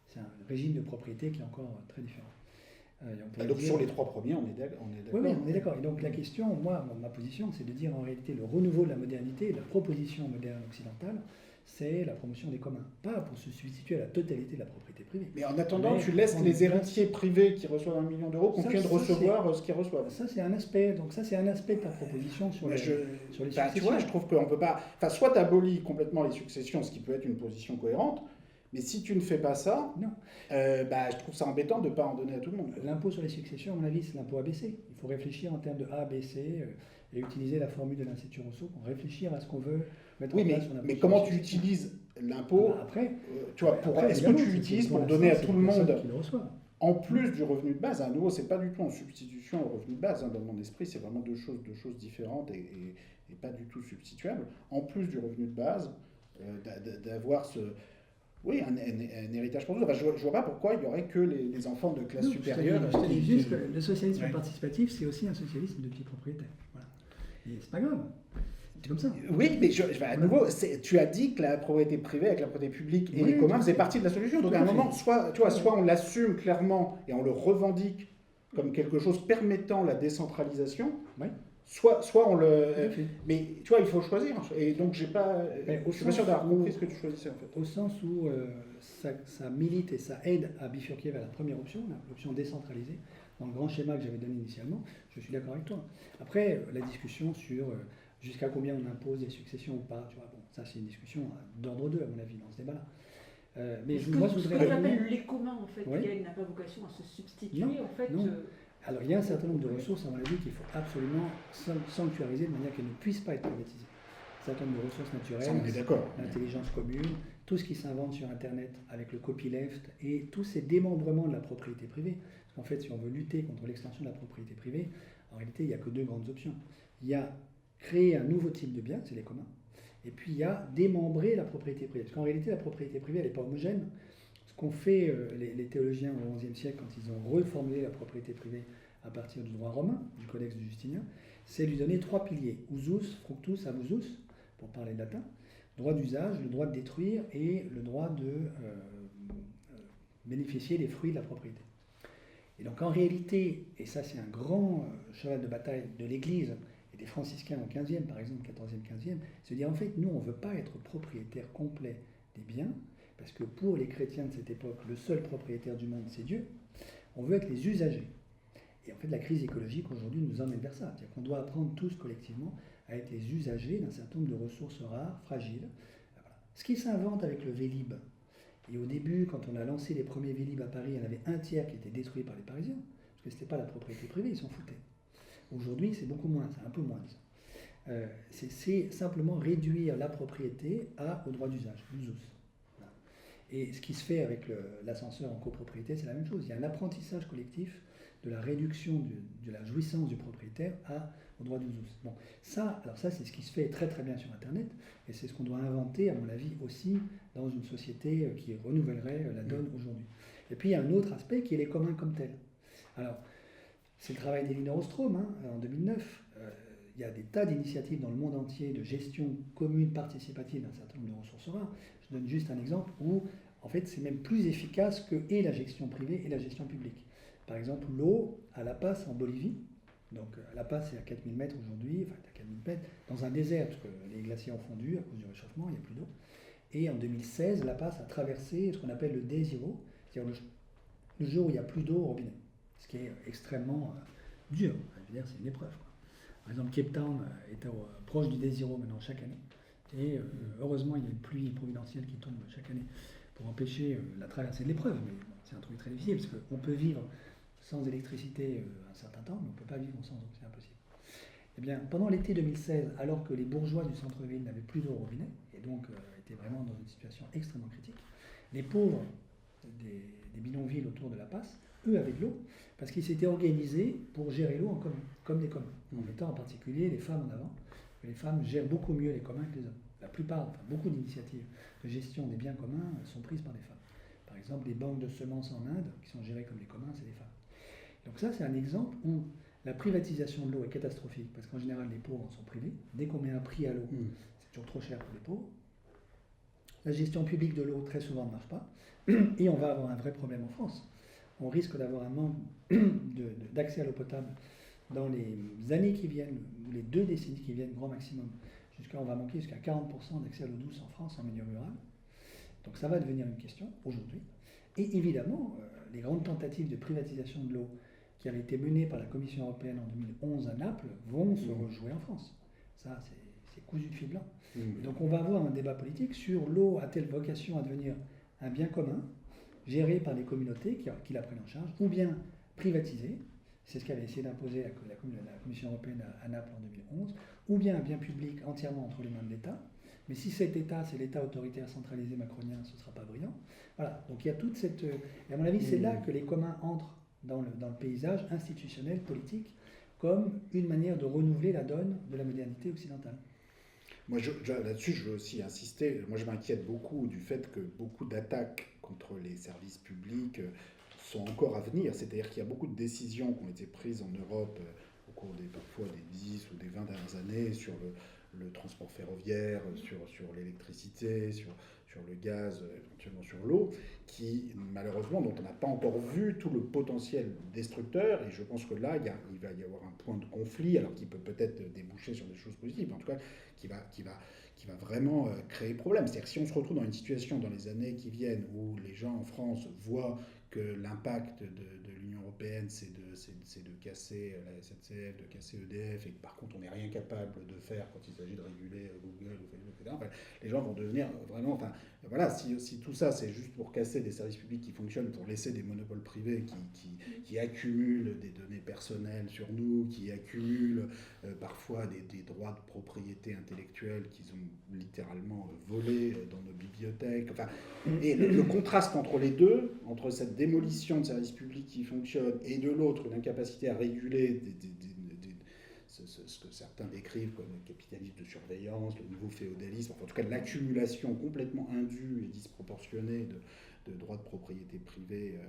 C'est un régime de propriété qui est encore très différent. Donc sur les 3 premiers, on est d'accord. Oui, on est d'accord. Et donc la question, moi, ma position, c'est de dire en réalité le renouveau de la modernité, la proposition moderne occidentale, c'est la promotion des communs. Pas pour se substituer à la totalité de la propriété privée. Mais en attendant, tu laisses les héritiers privés qui reçoivent 1 million d'euros continuer de recevoir ce qu'ils reçoivent. Ça, c'est un aspect. Donc ça, c'est un aspect de ta proposition sur les successions. Tu vois, je trouve qu'on peut pas... Enfin, soit tu abolis complètement les successions, ce qui peut être une position cohérente, mais si tu ne fais pas ça, non. Je trouve ça embêtant de ne pas en donner à tout le monde. L'impôt sur les successions, à mon avis, c'est l'impôt ABC. Il faut réfléchir en termes de A, B, C et utiliser la formule de l'Institut Rousseau pour réfléchir à ce qu'on veut mettre en place. Mais comment tu utilises l'impôt après, tu vois, est-ce que tu l'utilises pour donner à tout le monde qui le reçoit. En plus du revenu de base? À nouveau, c'est pas du tout en substitution au revenu de base. Dans mon esprit, c'est vraiment deux choses différentes et pas du tout substituables. En plus du revenu de base, d'avoir ce... Oui, un héritage pour tous. Enfin, je ne vois pas pourquoi il n'y aurait que les enfants de classe supérieure. Je te dis juste que le socialisme participatif, c'est aussi un socialisme de petits propriétaires. Voilà. Et c'est pas grave. C'est comme ça. Oui, mais à nouveau, tu as dit que la propriété privée avec la propriété publique et les communs faisaient partie de la solution. Donc à un moment, soit on l'assume clairement et on le revendique comme quelque chose permettant la décentralisation. Oui. Soit on le... mais tu vois, il faut choisir. Et donc, je suis pas sûr d'avoir compris ce que tu choisissais, en fait. Au sens où ça milite et ça aide à bifurquer vers la première option, l'option décentralisée, dans le grand schéma que j'avais donné initialement, je suis d'accord avec toi. Après, la discussion sur jusqu'à combien on impose des successions ou pas, tu vois, bon, ça c'est une discussion d'ordre 2, à mon avis, dans ce débat-là. Mais ce que j'appelle les communs, en fait, qui n'a pas vocation à se substituer, en fait... Alors, il y a un certain nombre de ressources, à mon avis, qu'il faut absolument sanctuariser de manière qu'elles ne puissent pas être privatisées. Un certain nombre de ressources naturelles, l'intelligence commune, tout ce qui s'invente sur Internet avec le copyleft et tous ces démembrements de la propriété privée. Parce qu'en fait, si on veut lutter contre l'extension de la propriété privée, en réalité, il n'y a que 2 grandes options. Il y a créer un nouveau type de bien, c'est les communs, et puis il y a démembrer la propriété privée. Parce qu'en réalité, la propriété privée, elle n'est pas homogène. Ce qu'ont fait les théologiens au XIe siècle quand ils ont reformulé la propriété privée à partir du droit romain, du Codex de Justinien, c'est lui donner 3 piliers. Usus, fructus, abusus, pour parler latin. Droit d'usage, le droit de détruire et le droit de bénéficier des fruits de la propriété. Et donc en réalité, et ça c'est un grand cheval de bataille de l'Église et des franciscains au XVe, par exemple, 14e, 15e, se dire en fait, nous on ne veut pas être propriétaire complet des biens, parce que pour les chrétiens de cette époque, le seul propriétaire du monde, c'est Dieu. On veut être les usagers. Et en fait, la crise écologique aujourd'hui nous emmène vers ça. C'est-à-dire qu'on doit apprendre tous collectivement à être les usagers d'un certain nombre de ressources rares, fragiles. Voilà. Ce qui s'invente avec le Vélib. Et au début, quand on a lancé les premiers Vélib à Paris, il y en avait un tiers qui était détruit par les Parisiens, parce que ce n'était pas la propriété privée, ils s'en foutaient. Aujourd'hui, c'est beaucoup moins, c'est un peu moins, disons. C'est simplement réduire la propriété au droit d'usage, l'usus. Et ce qui se fait avec l'ascenseur en copropriété, c'est la même chose. Il y a un apprentissage collectif de la réduction de la jouissance du propriétaire au droit d'usus. Bon, ça, c'est ce qui se fait très très bien sur Internet, et c'est ce qu'on doit inventer, à mon avis, aussi dans une société qui renouvellerait la donne aujourd'hui. Et puis il y a un autre aspect qui est les communs comme tels. Alors, c'est le travail d'Elinor Ostrom, en 2009. Il y a des tas d'initiatives dans le monde entier de gestion commune participative d'un certain nombre de ressources rares. Je donne juste un exemple où, en fait, c'est même plus efficace que la gestion privée et la gestion publique. Par exemple, l'eau à La Paz en Bolivie. Donc, La Paz, c'est à 4000 mètres aujourd'hui, enfin, à 4000 mètres, dans un désert, parce que les glaciers ont fondu à cause du réchauffement, il n'y a plus d'eau. Et en 2016, La Paz a traversé ce qu'on appelle le Day Zero, c'est-à-dire le jour où il n'y a plus d'eau au robinet. Ce qui est extrêmement dur. Je veux dire, c'est une épreuve, quoi. Par exemple, Cape Town est proche du Day Zero maintenant chaque année. Et heureusement, il y a une pluie providentielle qui tombe chaque année pour empêcher la traversée de l'épreuve. Mais bon, c'est un truc très difficile parce qu'on peut vivre sans électricité un certain temps, mais on ne peut pas vivre sans eau, c'est impossible. Eh bien, pendant l'été 2016, alors que les bourgeois du centre-ville n'avaient plus d'eau au robinet, et donc étaient vraiment dans une situation extrêmement critique, les pauvres des bidonvilles autour de La Paz, eux avaient de l'eau, parce qu'ils s'étaient organisés pour gérer l'eau en commun, comme des communs, en mettant en particulier les femmes en avant, que les femmes gèrent beaucoup mieux les communs que les hommes. La plupart, enfin, beaucoup d'initiatives de gestion des biens communs sont prises par des femmes. Par exemple, les banques de semences en Inde, qui sont gérées comme les communs, c'est des femmes. Donc ça, c'est un exemple où la privatisation de l'eau est catastrophique, parce qu'en général, les pauvres sont privés. Dès qu'on met un prix à l'eau, c'est toujours trop cher pour les pauvres. La gestion publique de l'eau, très souvent, ne marche pas. Et on va avoir un vrai problème en France. On risque d'avoir un manque d'accès à l'eau potable dans les années qui viennent, ou les 2 décennies qui viennent, grand maximum. On va manquer jusqu'à 40% d'accès à l'eau douce en France, en milieu rural. Donc ça va devenir une question aujourd'hui. Et évidemment, les grandes tentatives de privatisation de l'eau qui avaient été menées par la Commission européenne en 2011 à Naples vont se rejouer en France. Ça, c'est cousu de fil blanc. Donc on va avoir un débat politique sur l'eau a-t-elle vocation à devenir un bien commun, géré par les communautés qui la prennent en charge, ou bien privatisé, c'est ce qu'avait essayé d'imposer la Commission européenne à Naples en 2011, ou bien un bien public entièrement entre les mains de l'État. Mais si cet État, c'est l'État autoritaire centralisé macronien, ce ne sera pas brillant. Voilà, donc il y a toute cette... Et à mon avis, c'est là que les communs entrent dans le paysage institutionnel, politique, comme une manière de renouveler la donne de la modernité occidentale. Moi, là-dessus, je veux aussi insister. Moi, je m'inquiète beaucoup du fait que beaucoup d'attaques contre les services publics sont encore à venir. C'est-à-dire qu'il y a beaucoup de décisions qui ont été prises en Europe au cours parfois des 10 ou des 20 dernières années sur le transport ferroviaire, sur l'électricité, sur le gaz, éventuellement sur l'eau, qui malheureusement, dont on n'a pas encore vu tout le potentiel destructeur, et je pense que là, il va y avoir un point de conflit, alors qui peut peut-être déboucher sur des choses positives, mais en tout cas, qui va vraiment créer problème. C'est-à-dire que si on se retrouve dans une situation dans les années qui viennent où les gens en France voient que l'impact de l'Union européenne, c'est de casser la SNCF, de casser EDF, et que par contre on n'est rien capable de faire quand il s'agit de réguler Google ou Facebook, etc. Enfin, les gens vont devenir vraiment... Enfin, voilà, si tout ça c'est juste pour casser des services publics qui fonctionnent, pour laisser des monopoles privés qui accumulent des données personnelles sur nous, qui accumulent parfois des droits de propriété intellectuelle qu'ils ont littéralement volés dans nos bibliothèques. Enfin, et le contraste entre les deux, entre cette démolition de services publics qui fonctionnent et de l'autre, l'incapacité à réguler ce que certains décrivent comme le capitalisme de surveillance, le nouveau féodalisme, enfin, en tout cas l'accumulation complètement indue et disproportionnée de droits de propriété privée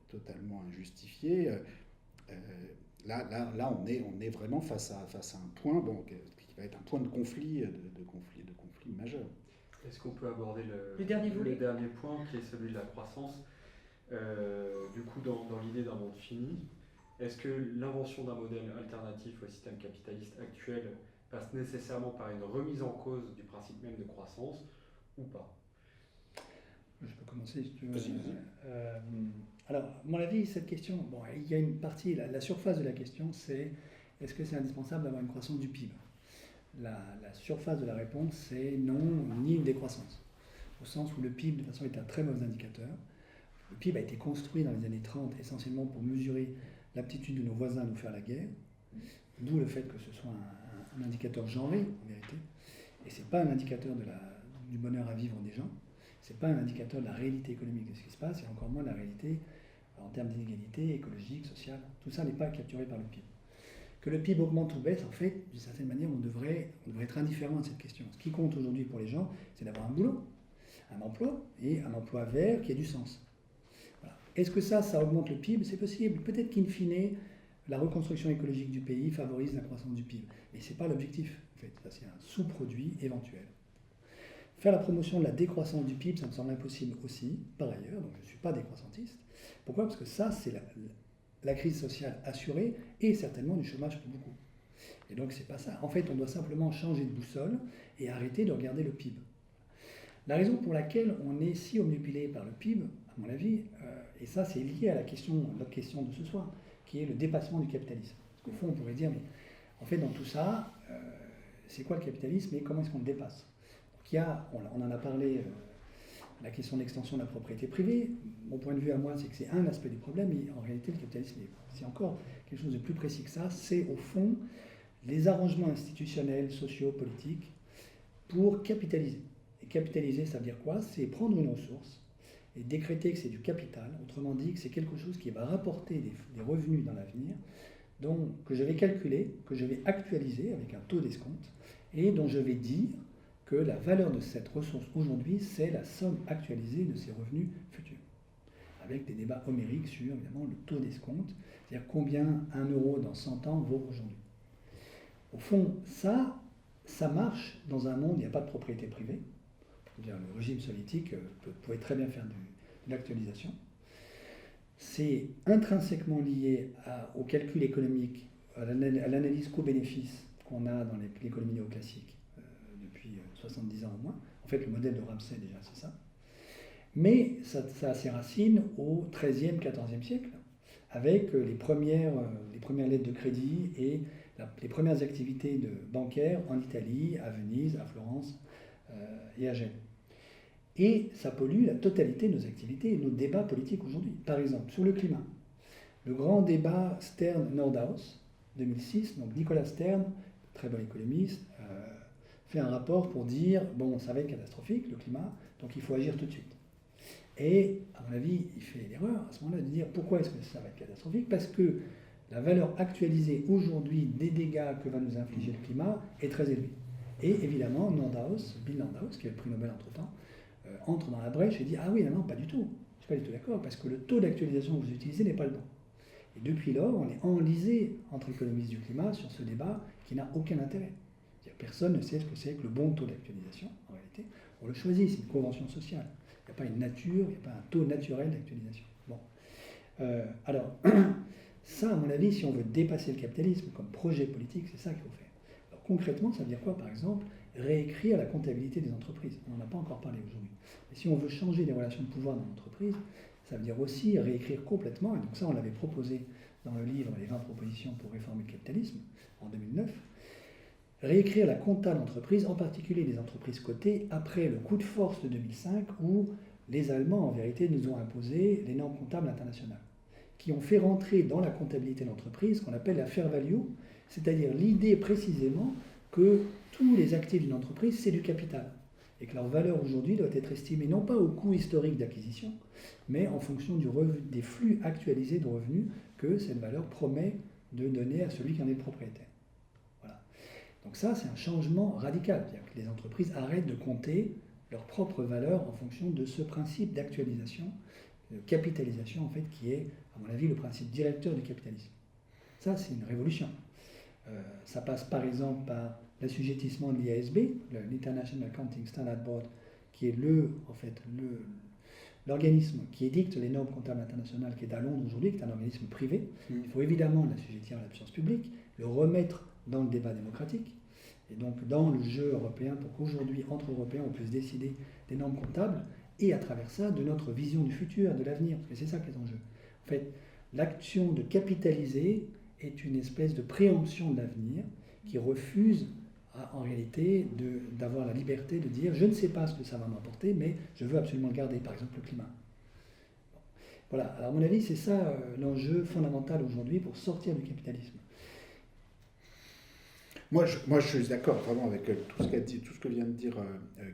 totalement injustifiés. Là, on est vraiment face à un point qui va être un point de conflit majeur. Est-ce qu'on peut aborder le dernier point qui est celui de la croissance? Du coup, dans l'idée d'un monde fini, est-ce que l'invention d'un modèle alternatif au système capitaliste actuel passe nécessairement par une remise en cause du principe même de croissance ou pas? Je peux commencer si tu veux. Alors, à mon avis, cette question, il y a une partie, la surface de la question, c'est est-ce que c'est indispensable d'avoir une croissance du PIB? La surface de la réponse, c'est non, ni une décroissance. Au sens où le PIB, de toute façon, est un très mauvais indicateur. Le PIB a été construit dans les années 30 essentiellement pour mesurer l'aptitude de nos voisins à nous faire la guerre, d'où le fait que ce soit un indicateur genré, en vérité. Et ce n'est pas un indicateur du bonheur à vivre des gens, ce n'est pas un indicateur de la réalité économique de ce qui se passe, et encore moins de la réalité en termes d'inégalité écologique, sociale. Tout ça n'est pas capturé par le PIB. Que le PIB augmente ou baisse, en fait, d'une certaine manière, on devrait être indifférent à cette question. Ce qui compte aujourd'hui pour les gens, c'est d'avoir un boulot, un emploi, et un emploi vert qui ait du sens. Voilà. Est-ce que ça augmente le PIB? C'est possible. Peut-être qu'in fine, la reconstruction écologique du pays favorise la croissance du PIB. Mais ce n'est pas l'objectif. En fait, ça, c'est un sous-produit éventuel. Faire la promotion de la décroissance du PIB, ça me semble impossible aussi, par ailleurs, donc je ne suis pas décroissantiste. Pourquoi? Parce que ça, c'est la crise sociale assurée et certainement du chômage pour beaucoup. Et donc, c'est pas ça. En fait, on doit simplement changer de boussole et arrêter de regarder le PIB. La raison pour laquelle on est si omnibulé par le PIB, à mon avis, et ça c'est lié à notre question de ce soir, qui est le dépassement du capitalisme. Parce qu'au fond, on pourrait dire, mais en fait, dans tout ça, c'est quoi le capitalisme et comment est-ce qu'on le dépasse? Donc, on en a parlé, la question de l'extension de la propriété privée. Mon point de vue à moi, c'est que c'est un aspect du problème, mais en réalité, le capitalisme, c'est encore quelque chose de plus précis que ça. C'est au fond les arrangements institutionnels, sociaux, politiques pour capitaliser. Et capitaliser, ça veut dire quoi? C'est prendre une ressource et décréter que c'est du capital, autrement dit que c'est quelque chose qui va rapporter des revenus dans l'avenir, donc que je vais calculer, que je vais actualiser avec un taux d'escompte, et dont je vais dire que la valeur de cette ressource aujourd'hui, c'est la somme actualisée de ses revenus futurs. Avec des débats homériques sur, évidemment, le taux d'escompte, c'est-à-dire combien 1 euro dans 100 ans vaut aujourd'hui. Au fond, ça marche dans un monde où il n'y a pas de propriété privée. Le régime soviétique pouvait très bien faire de l'actualisation. C'est intrinsèquement lié au calcul économique, à l'analyse coût-bénéfice qu'on a dans l'économie néoclassique depuis 70 ans au moins. En fait, le modèle de Ramsey, déjà, c'est ça. Mais ça a ses racines au XIIIe, XIVe siècle, avec les premières lettres de crédit et les premières activités bancaires en Italie, à Venise, à Florence et à Gênes. Et ça pollue la totalité de nos activités et de nos débats politiques aujourd'hui. Par exemple, sur le climat, le grand débat Stern-Nordhaus, 2006, donc Nicolas Stern, très bon économiste, fait un rapport pour dire, bon, ça va être catastrophique, le climat, donc il faut agir tout de suite. Et, à mon avis, il fait l'erreur à ce moment-là de dire pourquoi est-ce que ça va être catastrophique? Parce que la valeur actualisée aujourd'hui des dégâts que va nous infliger le climat est très élevée. Et évidemment, Bill Nordhaus, qui a le prix Nobel entre-temps, entre dans la brèche et dit « Ah oui, non, pas du tout, je ne suis pas du tout d'accord, parce que le taux d'actualisation que vous utilisez n'est pas le bon. » Et depuis lors, on est enlisé entre économistes du climat sur ce débat qui n'a aucun intérêt. Personne ne sait ce que c'est que le bon taux d'actualisation, en réalité. On le choisit, c'est une convention sociale. Il n'y a pas une nature, il n'y a pas un taux naturel d'actualisation. Bon. Alors, ça, à mon avis, si on veut dépasser le capitalisme comme projet politique, c'est ça qu'il faut faire. Alors, concrètement, ça veut dire quoi, par exemple? Réécrire la comptabilité des entreprises. On n'en a pas encore parlé aujourd'hui. Mais si on veut changer les relations de pouvoir dans l'entreprise, ça veut dire aussi réécrire complètement, et donc ça, on l'avait proposé dans le livre « Les 20 propositions pour réformer le capitalisme » en 2009, réécrire la compta d'entreprise, en particulier les entreprises cotées, après le coup de force de 2005 où les Allemands, en vérité, nous ont imposé les normes comptables internationales, qui ont fait rentrer dans la comptabilité d'entreprise ce qu'on appelle la fair value, c'est-à-dire l'idée précisément que tous les actifs d'une entreprise, c'est du capital, et que leur valeur aujourd'hui doit être estimée non pas au coût historique d'acquisition, mais en fonction des flux actualisés de revenus que cette valeur promet de donner à celui qui en est le propriétaire. Donc ça, c'est un changement radical. C'est-à-dire que les entreprises arrêtent de compter leur propre valeur en fonction de ce principe d'actualisation, de capitalisation, en fait, qui est, à mon avis, le principe directeur du capitalisme. Ça, c'est une révolution. Ça passe par exemple par l'assujettissement de l'IASB, l'International Accounting Standard Board, qui est l'organisme qui édicte les normes comptables internationales, qui est à Londres aujourd'hui, qui est un organisme privé. Il faut évidemment l'assujettir à la puissance publique, le remettre dans le débat démocratique, et donc dans le jeu européen, pour qu'aujourd'hui, entre Européens, on puisse décider des normes comptables, et à travers ça, de notre vision du futur, de l'avenir, parce que c'est ça qui est en jeu. En fait, l'action de capitaliser est une espèce de préemption de l'avenir qui refuse, en réalité, d'avoir la liberté de dire « je ne sais pas ce que ça va m'apporter, mais je veux absolument le garder », par exemple le climat. Voilà, alors à mon avis, c'est ça l'enjeu fondamental aujourd'hui pour sortir du capitalisme. Moi, je suis d'accord vraiment avec tout ce que vient de dire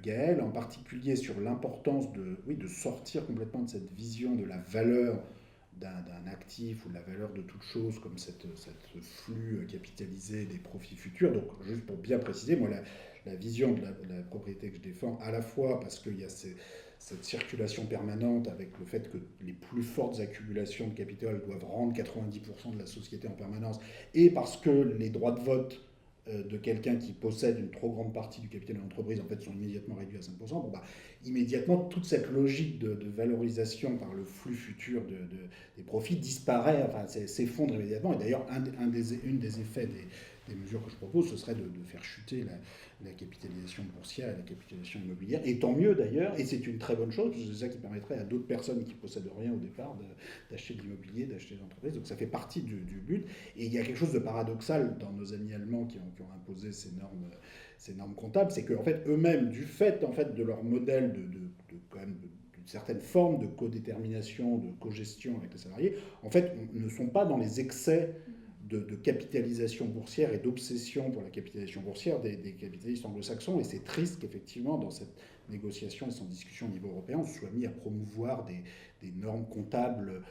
Gaël, en particulier sur l'importance de sortir complètement de cette vision de la valeur d'un actif ou de la valeur de toute chose comme ce flux capitalisé des profits futurs. Donc, juste pour bien préciser, moi, la vision de la propriété que je défends, à la fois parce qu'il y a cette circulation permanente avec le fait que les plus fortes accumulations de capital doivent rendre 90% de la société en permanence, et parce que les droits de vote de quelqu'un qui possède une trop grande partie du capital de l'entreprise, en fait, sont immédiatement réduits à 5%. Bon, immédiatement, toute cette logique de valorisation par le flux futur des profits disparaît, enfin, s'effondre immédiatement. Et d'ailleurs, une des effets des mesures que je propose, ce serait de faire chuter la capitalisation boursière et la capitalisation immobilière. Et tant mieux d'ailleurs, et c'est une très bonne chose, parce que c'est ça qui permettrait à d'autres personnes qui ne possèdent rien au départ d'acheter de l'immobilier, d'acheter des entreprises. Donc ça fait partie du but. Et il y a quelque chose de paradoxal dans nos amis allemands qui ont imposé ces normes comptables, c'est qu'en fait, eux-mêmes, du fait en fait, de leur modèle quand même d'une certaine forme de codétermination, de cogestion avec les salariés, en fait, ne sont pas dans les excès de capitalisation boursière et d'obsession pour la capitalisation boursière des capitalistes anglo-saxons. Et c'est triste qu'effectivement, dans cette négociation et sans discussion au niveau européen, on soit mis à promouvoir des normes comptables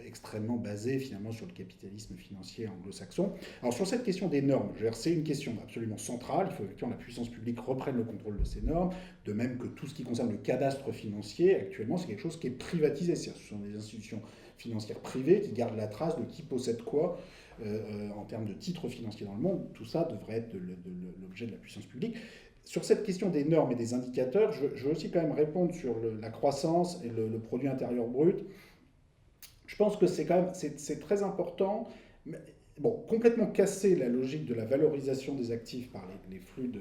extrêmement basé finalement sur le capitalisme financier anglo-saxon. Alors sur cette question des normes, c'est une question absolument centrale. Il faut effectivement que la puissance publique reprenne le contrôle de ces normes, de même que tout ce qui concerne le cadastre financier. Actuellement, c'est quelque chose qui est privatisé. Ce sont des institutions financières privées qui gardent la trace de qui possède quoi en termes de titres financiers dans le monde. Tout ça devrait être l'objet de la puissance publique. Sur cette question des normes et des indicateurs, je veux aussi quand même répondre sur la croissance et le produit intérieur brut. Je pense que c'est très important. Bon, complètement casser la logique de la valorisation des actifs par les flux de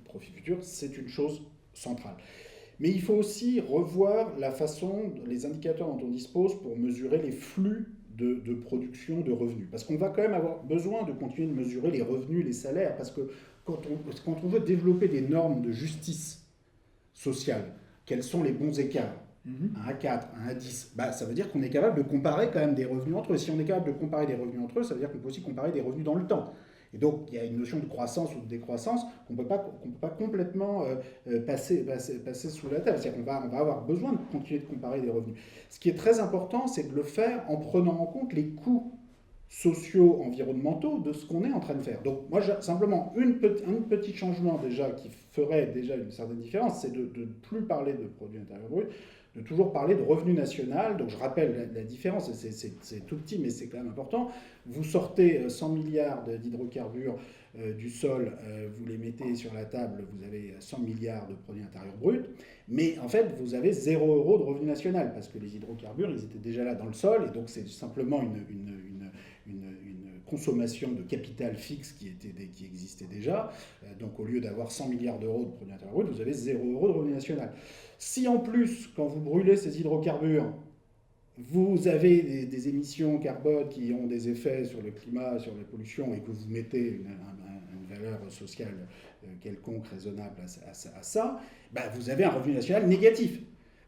profits futurs, c'est une chose centrale. Mais il faut aussi revoir la façon, les indicateurs dont on dispose pour mesurer les flux de production de revenus. Parce qu'on va quand même avoir besoin de continuer de mesurer les revenus, les salaires, parce que quand on veut développer des normes de justice sociale, quels sont les bons écarts ? Un A4, un A10, ça veut dire qu'on est capable de comparer quand même des revenus entre eux. Si on est capable de comparer des revenus entre eux, ça veut dire qu'on peut aussi comparer des revenus dans le temps. Et donc, il y a une notion de croissance ou de décroissance qu'on ne peut pas complètement passer sous la table. C'est-à-dire qu'on va avoir besoin de continuer de comparer des revenus. Ce qui est très important, c'est de le faire en prenant en compte les coûts sociaux, environnementaux de ce qu'on est en train de faire. Donc, moi, simplement, un petit changement déjà qui ferait déjà une certaine différence, c'est de ne plus parler de produit intérieur brut, de toujours parler de revenu national. Donc je rappelle la différence, c'est tout petit mais c'est quand même important. Vous sortez 100 milliards d'hydrocarbures du sol, vous les mettez sur la table, vous avez 100 milliards de produits intérieurs bruts, mais en fait vous avez 0 € de revenu national parce que les hydrocarbures ils étaient déjà là dans le sol et donc c'est simplement une consommation de capital fixe qui existait déjà. Donc au lieu d'avoir 100 milliards d'euros de produits intérieurs bruts, vous avez 0 € de revenu national. Si en plus, quand vous brûlez ces hydrocarbures, vous avez des émissions carbone qui ont des effets sur le climat, sur la pollution, et que vous mettez une valeur sociale quelconque, raisonnable à ça, vous avez un revenu national négatif.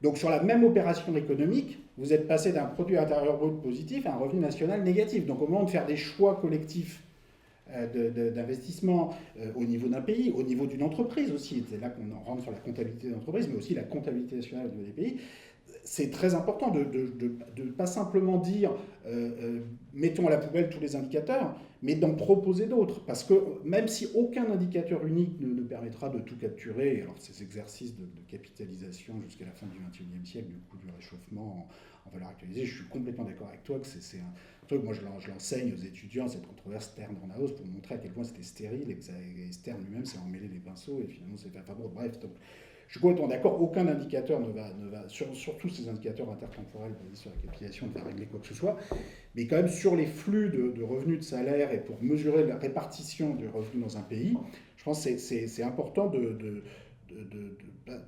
Donc sur la même opération économique, vous êtes passé d'un produit intérieur brut positif à un revenu national négatif. Donc au moment de faire des choix collectifs d'investissement au niveau d'un pays, au niveau d'une entreprise aussi, c'est là qu'on rentre sur la comptabilité d'entreprise, mais aussi la comptabilité nationale au niveau des pays, c'est très important de ne pas simplement dire mettons à la poubelle tous les indicateurs, mais d'en proposer d'autres. Parce que même si aucun indicateur unique ne permettra de tout capturer, alors ces exercices de capitalisation jusqu'à la fin du XXIe siècle, du coût du réchauffement en valeur actualisée, je suis complètement d'accord avec toi que c'est un truc, moi je l'enseigne aux étudiants, cette controverse Stern-Dornhaus, pour montrer à quel point c'était stérile et que Stern lui-même s'est emmêlé les pinceaux et finalement c'est fait. Enfin bon, bref, donc, je suis complètement d'accord, aucun indicateur ne va surtout ces indicateurs intertemporels basés sur la capitalisation, ne va régler quoi que ce soit, mais quand même sur les flux de revenus de salaire et pour mesurer la répartition du revenu dans un pays, je pense que c'est important de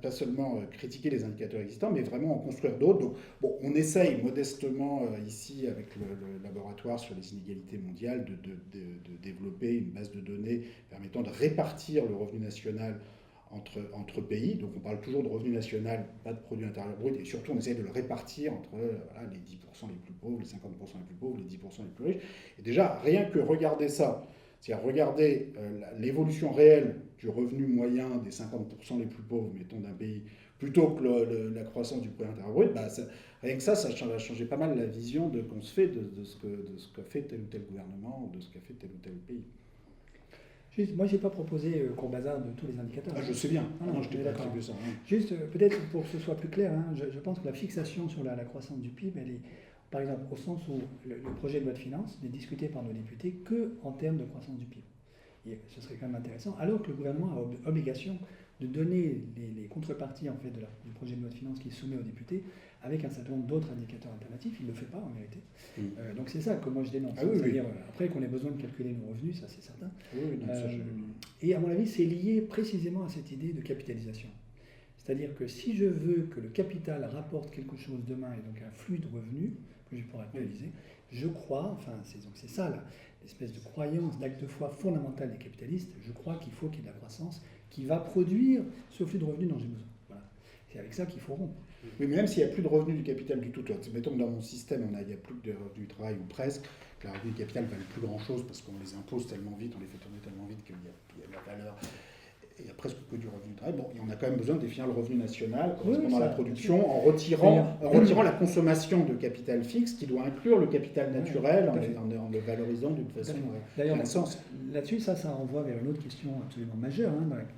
pas seulement critiquer les indicateurs existants, mais vraiment en construire d'autres. Donc, bon, on essaye modestement ici avec le laboratoire sur les inégalités mondiales de développer une base de données permettant de répartir le revenu national entre pays. Donc on parle toujours de revenu national, pas de produit intérieur brut, et surtout on essaie de le répartir entre les 10% les plus pauvres, les 50% les plus pauvres, les 10% les plus riches. Et déjà, rien que regarder ça, c'est-à-dire regarder l'évolution réelle du revenu moyen des 50% les plus pauvres, mettons, d'un pays, plutôt que la croissance du produit intérieur brut, rien que ça va changer pas mal la vision qu'on se fait de ce qu'a fait tel ou tel gouvernement, ou de ce qu'a fait tel ou tel pays. Juste, moi, je n'ai pas proposé qu'on bazarde de tous les indicateurs. Je sais bien. Non, je t'ai pas attribué ça. Juste, peut-être pour que ce soit plus clair, je pense que la fixation sur la croissance du PIB, elle est, par exemple, au sens où le projet de loi de finances n'est discuté par nos députés qu'en termes de croissance du PIB. Et ce serait quand même intéressant, alors que le gouvernement a obligation de donner les contreparties en fait, du projet de loi de finances qui est soumis aux députés avec un certain nombre d'autres indicateurs alternatifs. Il ne le fait pas en vérité. Donc c'est ça que moi je dénonce. C'est-à-dire, après qu'on ait besoin de calculer nos revenus, ça c'est certain. Et à mon avis, c'est lié précisément à cette idée de capitalisation. C'est-à-dire que si je veux que le capital rapporte quelque chose demain, et donc un flux de revenus que je pourrais actualiser, je crois, c'est ça l'espèce de croyance, d'acte de foi fondamental des capitalistes, je crois qu'il faut qu'il y ait de la croissance qui va produire ce flux de revenus dont j'ai besoin. Voilà. C'est avec ça qu'il faut rompre. Oui, mais même s'il n'y a plus de revenus du capital du tout, mettons que dans mon système, il n'y a plus de revenus du travail ou presque, que les revenus du capital ne valent plus grand-chose parce qu'on les impose tellement vite, on les fait tourner tellement vite qu'il y a la valeur. il n'y a presque que du revenu direct. Bon, on a quand même besoin de définir le revenu national correspondant Oui, à la ça, production en retirant la consommation de capital fixe qui doit inclure le capital naturel en le valorisant d'une façon D'ailleurs, qui a sens. là-dessus, ça renvoie vers une autre question absolument majeure.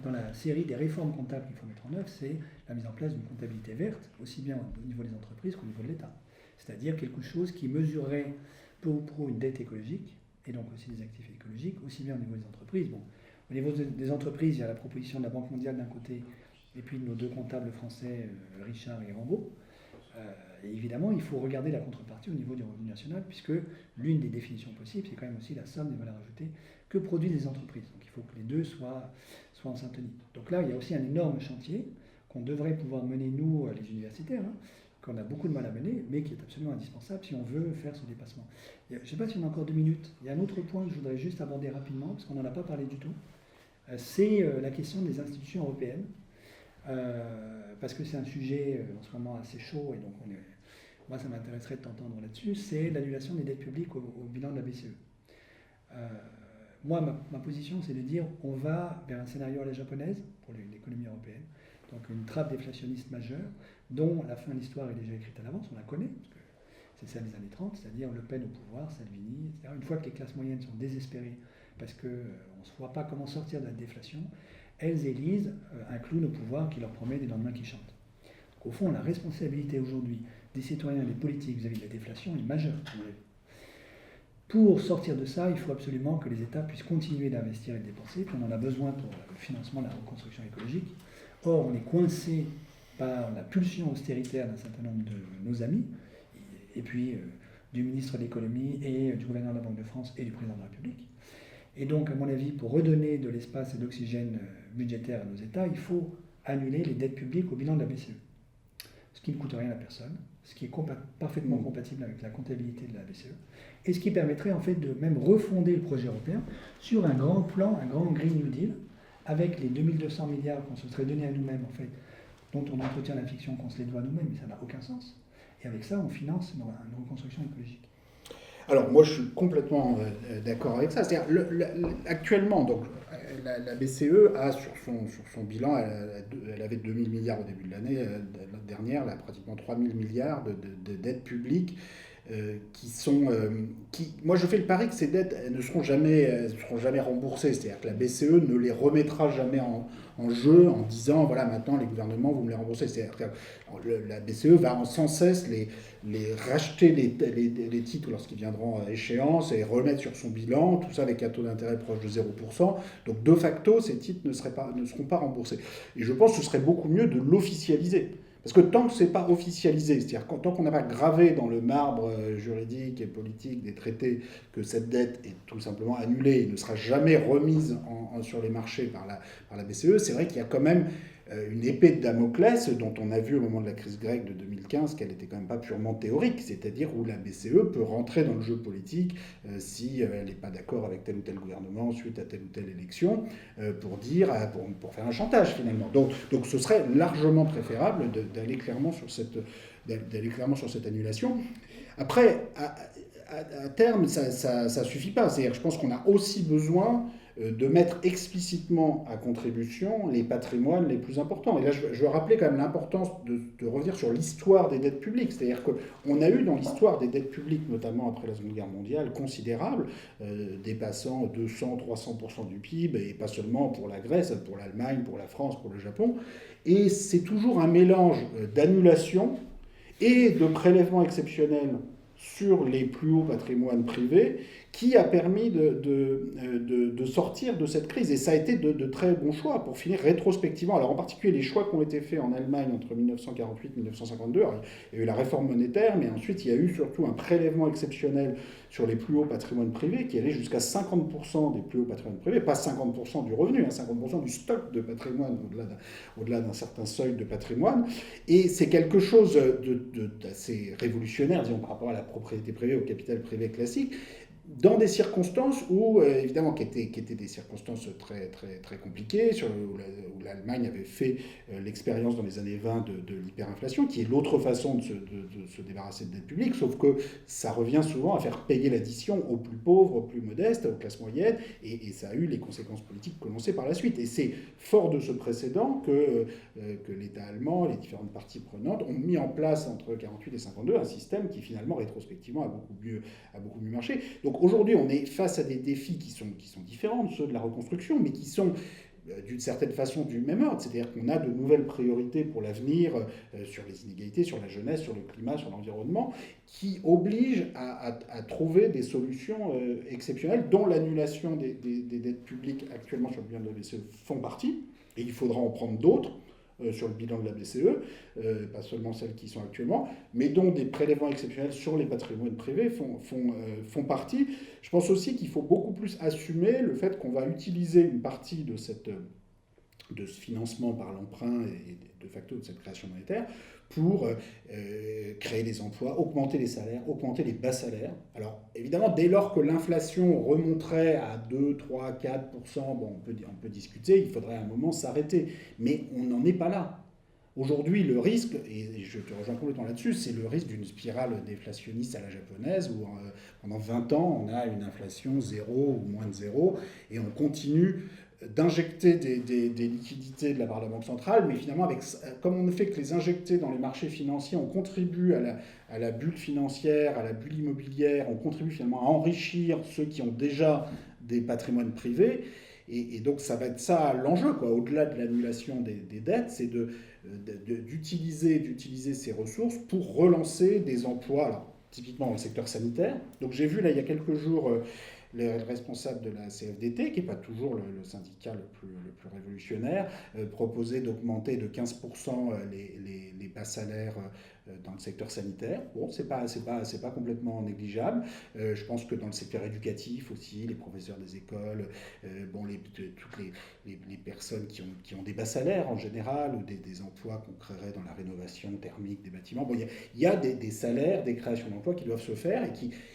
Dans la série des réformes comptables qu'il faut mettre en œuvre, c'est la mise en place d'une comptabilité verte, aussi bien au niveau des entreprises qu'au niveau de l'État. C'est-à-dire quelque chose qui mesurerait peu ou prou une dette écologique, et donc aussi des actifs écologiques, aussi bien au niveau des entreprises. Bon, au niveau des entreprises, il y a la proposition de la Banque mondiale d'un côté, et puis de nos deux comptables français, Richard et Rambaud. Et évidemment, il faut regarder la contrepartie au niveau du revenu national, puisque l'une des définitions possibles, c'est quand même aussi la somme des valeurs ajoutées que produisent les entreprises. Donc il faut que les deux soient en syntonie. Donc là, il y a aussi un énorme chantier qu'on devrait pouvoir mener, nous, les universitaires, qu'on a beaucoup de mal à mener, mais qui est absolument indispensable si on veut faire ce dépassement. Je ne sais pas si on a encore 2 minutes. Il y a un autre point que je voudrais juste aborder rapidement, parce qu'on n'en a pas parlé du tout. C'est la question des institutions européennes, parce que c'est un sujet en ce moment assez chaud, et donc moi ça m'intéresserait de t'entendre là-dessus, c'est l'annulation des dettes publiques au bilan de la BCE. Moi, ma position, c'est de dire on va vers un scénario à la japonaise pour l'économie européenne, donc une trappe déflationniste majeure, dont la fin de l'histoire est déjà écrite à l'avance, on la connaît, parce que c'est celle des années 30, c'est-à-dire Le Pen au pouvoir, Salvini, etc. Une fois que les classes moyennes sont désespérées parce qu'on ne se voit pas comment sortir de la déflation, elles élisent un clown au pouvoir qui leur promet des lendemains qui chantent. Donc au fond, la responsabilité aujourd'hui des citoyens et des politiques vis-à-vis de la déflation est majeure. Pour sortir de ça, il faut absolument que les États puissent continuer d'investir et de dépenser, puis on en a besoin pour le financement de la reconstruction écologique. Or, on est coincé par la pulsion austéritaire d'un certain nombre de nos amis, et puis du ministre de l'économie et du gouverneur de la Banque de France et du président de la République. Et donc, à mon avis, pour redonner de l'espace et de l'oxygène budgétaire à nos États, il faut annuler les dettes publiques au bilan de la BCE. Ce qui ne coûte rien à personne, ce qui est parfaitement compatible avec la comptabilité de la BCE, et ce qui permettrait en fait de même refonder le projet européen sur un grand plan, un grand Green New Deal, avec les 2200 milliards qu'on se serait donnés à nous-mêmes, en fait, dont on entretient la fiction qu'on se les doit à nous-mêmes, mais ça n'a aucun sens. Et avec ça, on finance une reconstruction écologique. Alors moi je suis complètement d'accord avec ça. C'est-à-dire actuellement donc la BCE a sur son bilan, elle avait 2000 milliards au début de l'année dernière, elle a pratiquement 3000 milliards de dettes publiques moi je fais le pari que ces dettes elles ne seront jamais remboursées. C'est-à-dire que la BCE ne les remettra jamais en jeu en disant voilà maintenant les gouvernements vous me les remboursez. C'est-à-dire que la BCE va sans cesse les racheter les titres lorsqu'ils viendront à échéance et remettre sur son bilan, tout ça avec un taux d'intérêt proche de 0%. Donc de facto ces titres ne seront pas remboursés. Et je pense que ce serait beaucoup mieux de l'officialiser. Parce que tant que ce n'est pas officialisé, c'est-à-dire tant qu'on n'a pas gravé dans le marbre juridique et politique des traités que cette dette est tout simplement annulée et ne sera jamais remise sur les marchés par la BCE, c'est vrai qu'il y a quand même une épée de Damoclès dont on a vu au moment de la crise grecque de 2015 qu'elle n'était quand même pas purement théorique, c'est-à-dire où la BCE peut rentrer dans le jeu politique si elle n'est pas d'accord avec tel ou tel gouvernement suite à telle ou telle élection pour faire un chantage finalement. Donc ce serait largement préférable d'aller clairement sur cette annulation. Après, à terme, ça suffit pas. C'est-à-dire, je pense qu'on a aussi besoin de mettre explicitement à contribution les patrimoines les plus importants. Et là, je veux rappeler quand même l'importance de revenir sur l'histoire des dettes publiques. C'est-à-dire qu'on a eu dans l'histoire des dettes publiques, notamment après la Seconde Guerre mondiale, considérables, dépassant 200-300% du PIB, et pas seulement pour la Grèce, pour l'Allemagne, pour la France, pour le Japon. Et c'est toujours un mélange d'annulation et de prélèvements exceptionnels sur les plus hauts patrimoines privés qui a permis de sortir de cette crise. Et ça a été de très bons choix pour finir rétrospectivement. Alors en particulier les choix qui ont été faits en Allemagne entre 1948 et 1952. Alors, il y a eu la réforme monétaire, mais ensuite il y a eu surtout un prélèvement exceptionnel sur les plus hauts patrimoines privés qui allait jusqu'à 50% des plus hauts patrimoines privés, pas 50% du revenu, 50% du stock de patrimoine au-delà d'un certain seuil de patrimoine. Et c'est quelque chose d'assez révolutionnaire, disons, par rapport à la propriété privée, au capital privé classique, dans des circonstances où, évidemment, qui étaient des circonstances très, très, très compliquées, où l'Allemagne avait fait l'expérience dans les années 20 de l'hyperinflation, qui est l'autre façon de se débarrasser de dette publique, sauf que ça revient souvent à faire payer l'addition aux plus pauvres, aux plus modestes, aux classes moyennes, et ça a eu les conséquences politiques que l'on sait par la suite. Et c'est fort de ce précédent que l'État allemand, les différentes parties prenantes, ont mis en place entre 48 et 52 un système qui finalement, rétrospectivement, a beaucoup mieux marché. Donc aujourd'hui, on est face à des défis qui sont différents de ceux de la reconstruction, mais qui sont d'une certaine façon du même ordre. C'est-à-dire qu'on a de nouvelles priorités pour l'avenir sur les inégalités, sur la jeunesse, sur le climat, sur l'environnement, qui obligent à trouver des solutions exceptionnelles, dont l'annulation des dettes publiques actuellement sur le bilan de la BCE font partie, et il faudra en prendre d'autres sur le bilan de la BCE, pas seulement celles qui sont actuellement, mais dont des prélèvements exceptionnels sur les patrimoines privés font partie. Je pense aussi qu'il faut beaucoup plus assumer le fait qu'on va utiliser une partie de ce financement par l'emprunt et de facto de cette création monétaire pour créer des emplois, augmenter les salaires, augmenter les bas salaires. Alors évidemment, dès lors que l'inflation remonterait à 2, 3, 4%, bon, on peut discuter, il faudrait à un moment s'arrêter. Mais on n'en est pas là. Aujourd'hui, le risque, et je te rejoins complètement là-dessus, c'est le risque d'une spirale déflationniste à la japonaise où pendant 20 ans, on a une inflation 0 ou moins de 0 et on continue d'injecter des liquidités de la part de la Banque centrale, mais finalement, comme on ne fait que les injecter dans les marchés financiers, on contribue à la bulle financière, à la bulle immobilière, on contribue finalement à enrichir ceux qui ont déjà des patrimoines privés. Et donc, ça va être ça l'enjeu, quoi. Au-delà de l'annulation des dettes, c'est d'utiliser ces ressources pour relancer des emplois, alors, typiquement dans le secteur sanitaire. Donc, j'ai vu, là, il y a quelques jours, le responsable de la CFDT, qui n'est pas toujours le syndicat le plus révolutionnaire, proposait d'augmenter de 15% les bas salaires dans le secteur sanitaire. Bon, c'est pas complètement négligeable. Je pense que dans le secteur éducatif aussi, les professeurs des écoles, toutes les personnes qui ont des bas salaires en général, ou des emplois qu'on créerait dans la rénovation thermique des bâtiments. Bon, il y a des salaires, des créations d'emplois qui doivent se faire et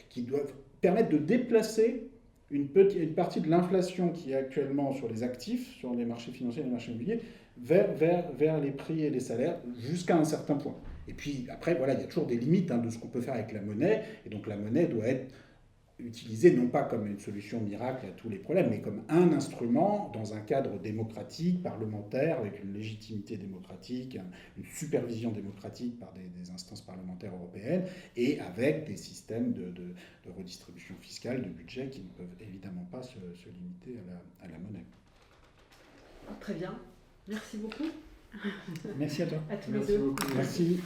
qui doivent permettre de déplacer une partie de l'inflation qui est actuellement sur les actifs, sur les marchés financiers et les marchés immobiliers, vers les prix et les salaires jusqu'à un certain point. Et puis après, voilà, il y a toujours des limites de ce qu'on peut faire avec la monnaie. Et donc la monnaie doit être utilisée non pas comme une solution miracle à tous les problèmes, mais comme un instrument dans un cadre démocratique, parlementaire, avec une légitimité démocratique, une supervision démocratique par des instances parlementaires européennes, et avec des systèmes de redistribution fiscale, de budget, qui ne peuvent évidemment pas se limiter à la monnaie. Très bien. Merci beaucoup. Merci à toi. À tous les Merci deux. beaucoup. Merci.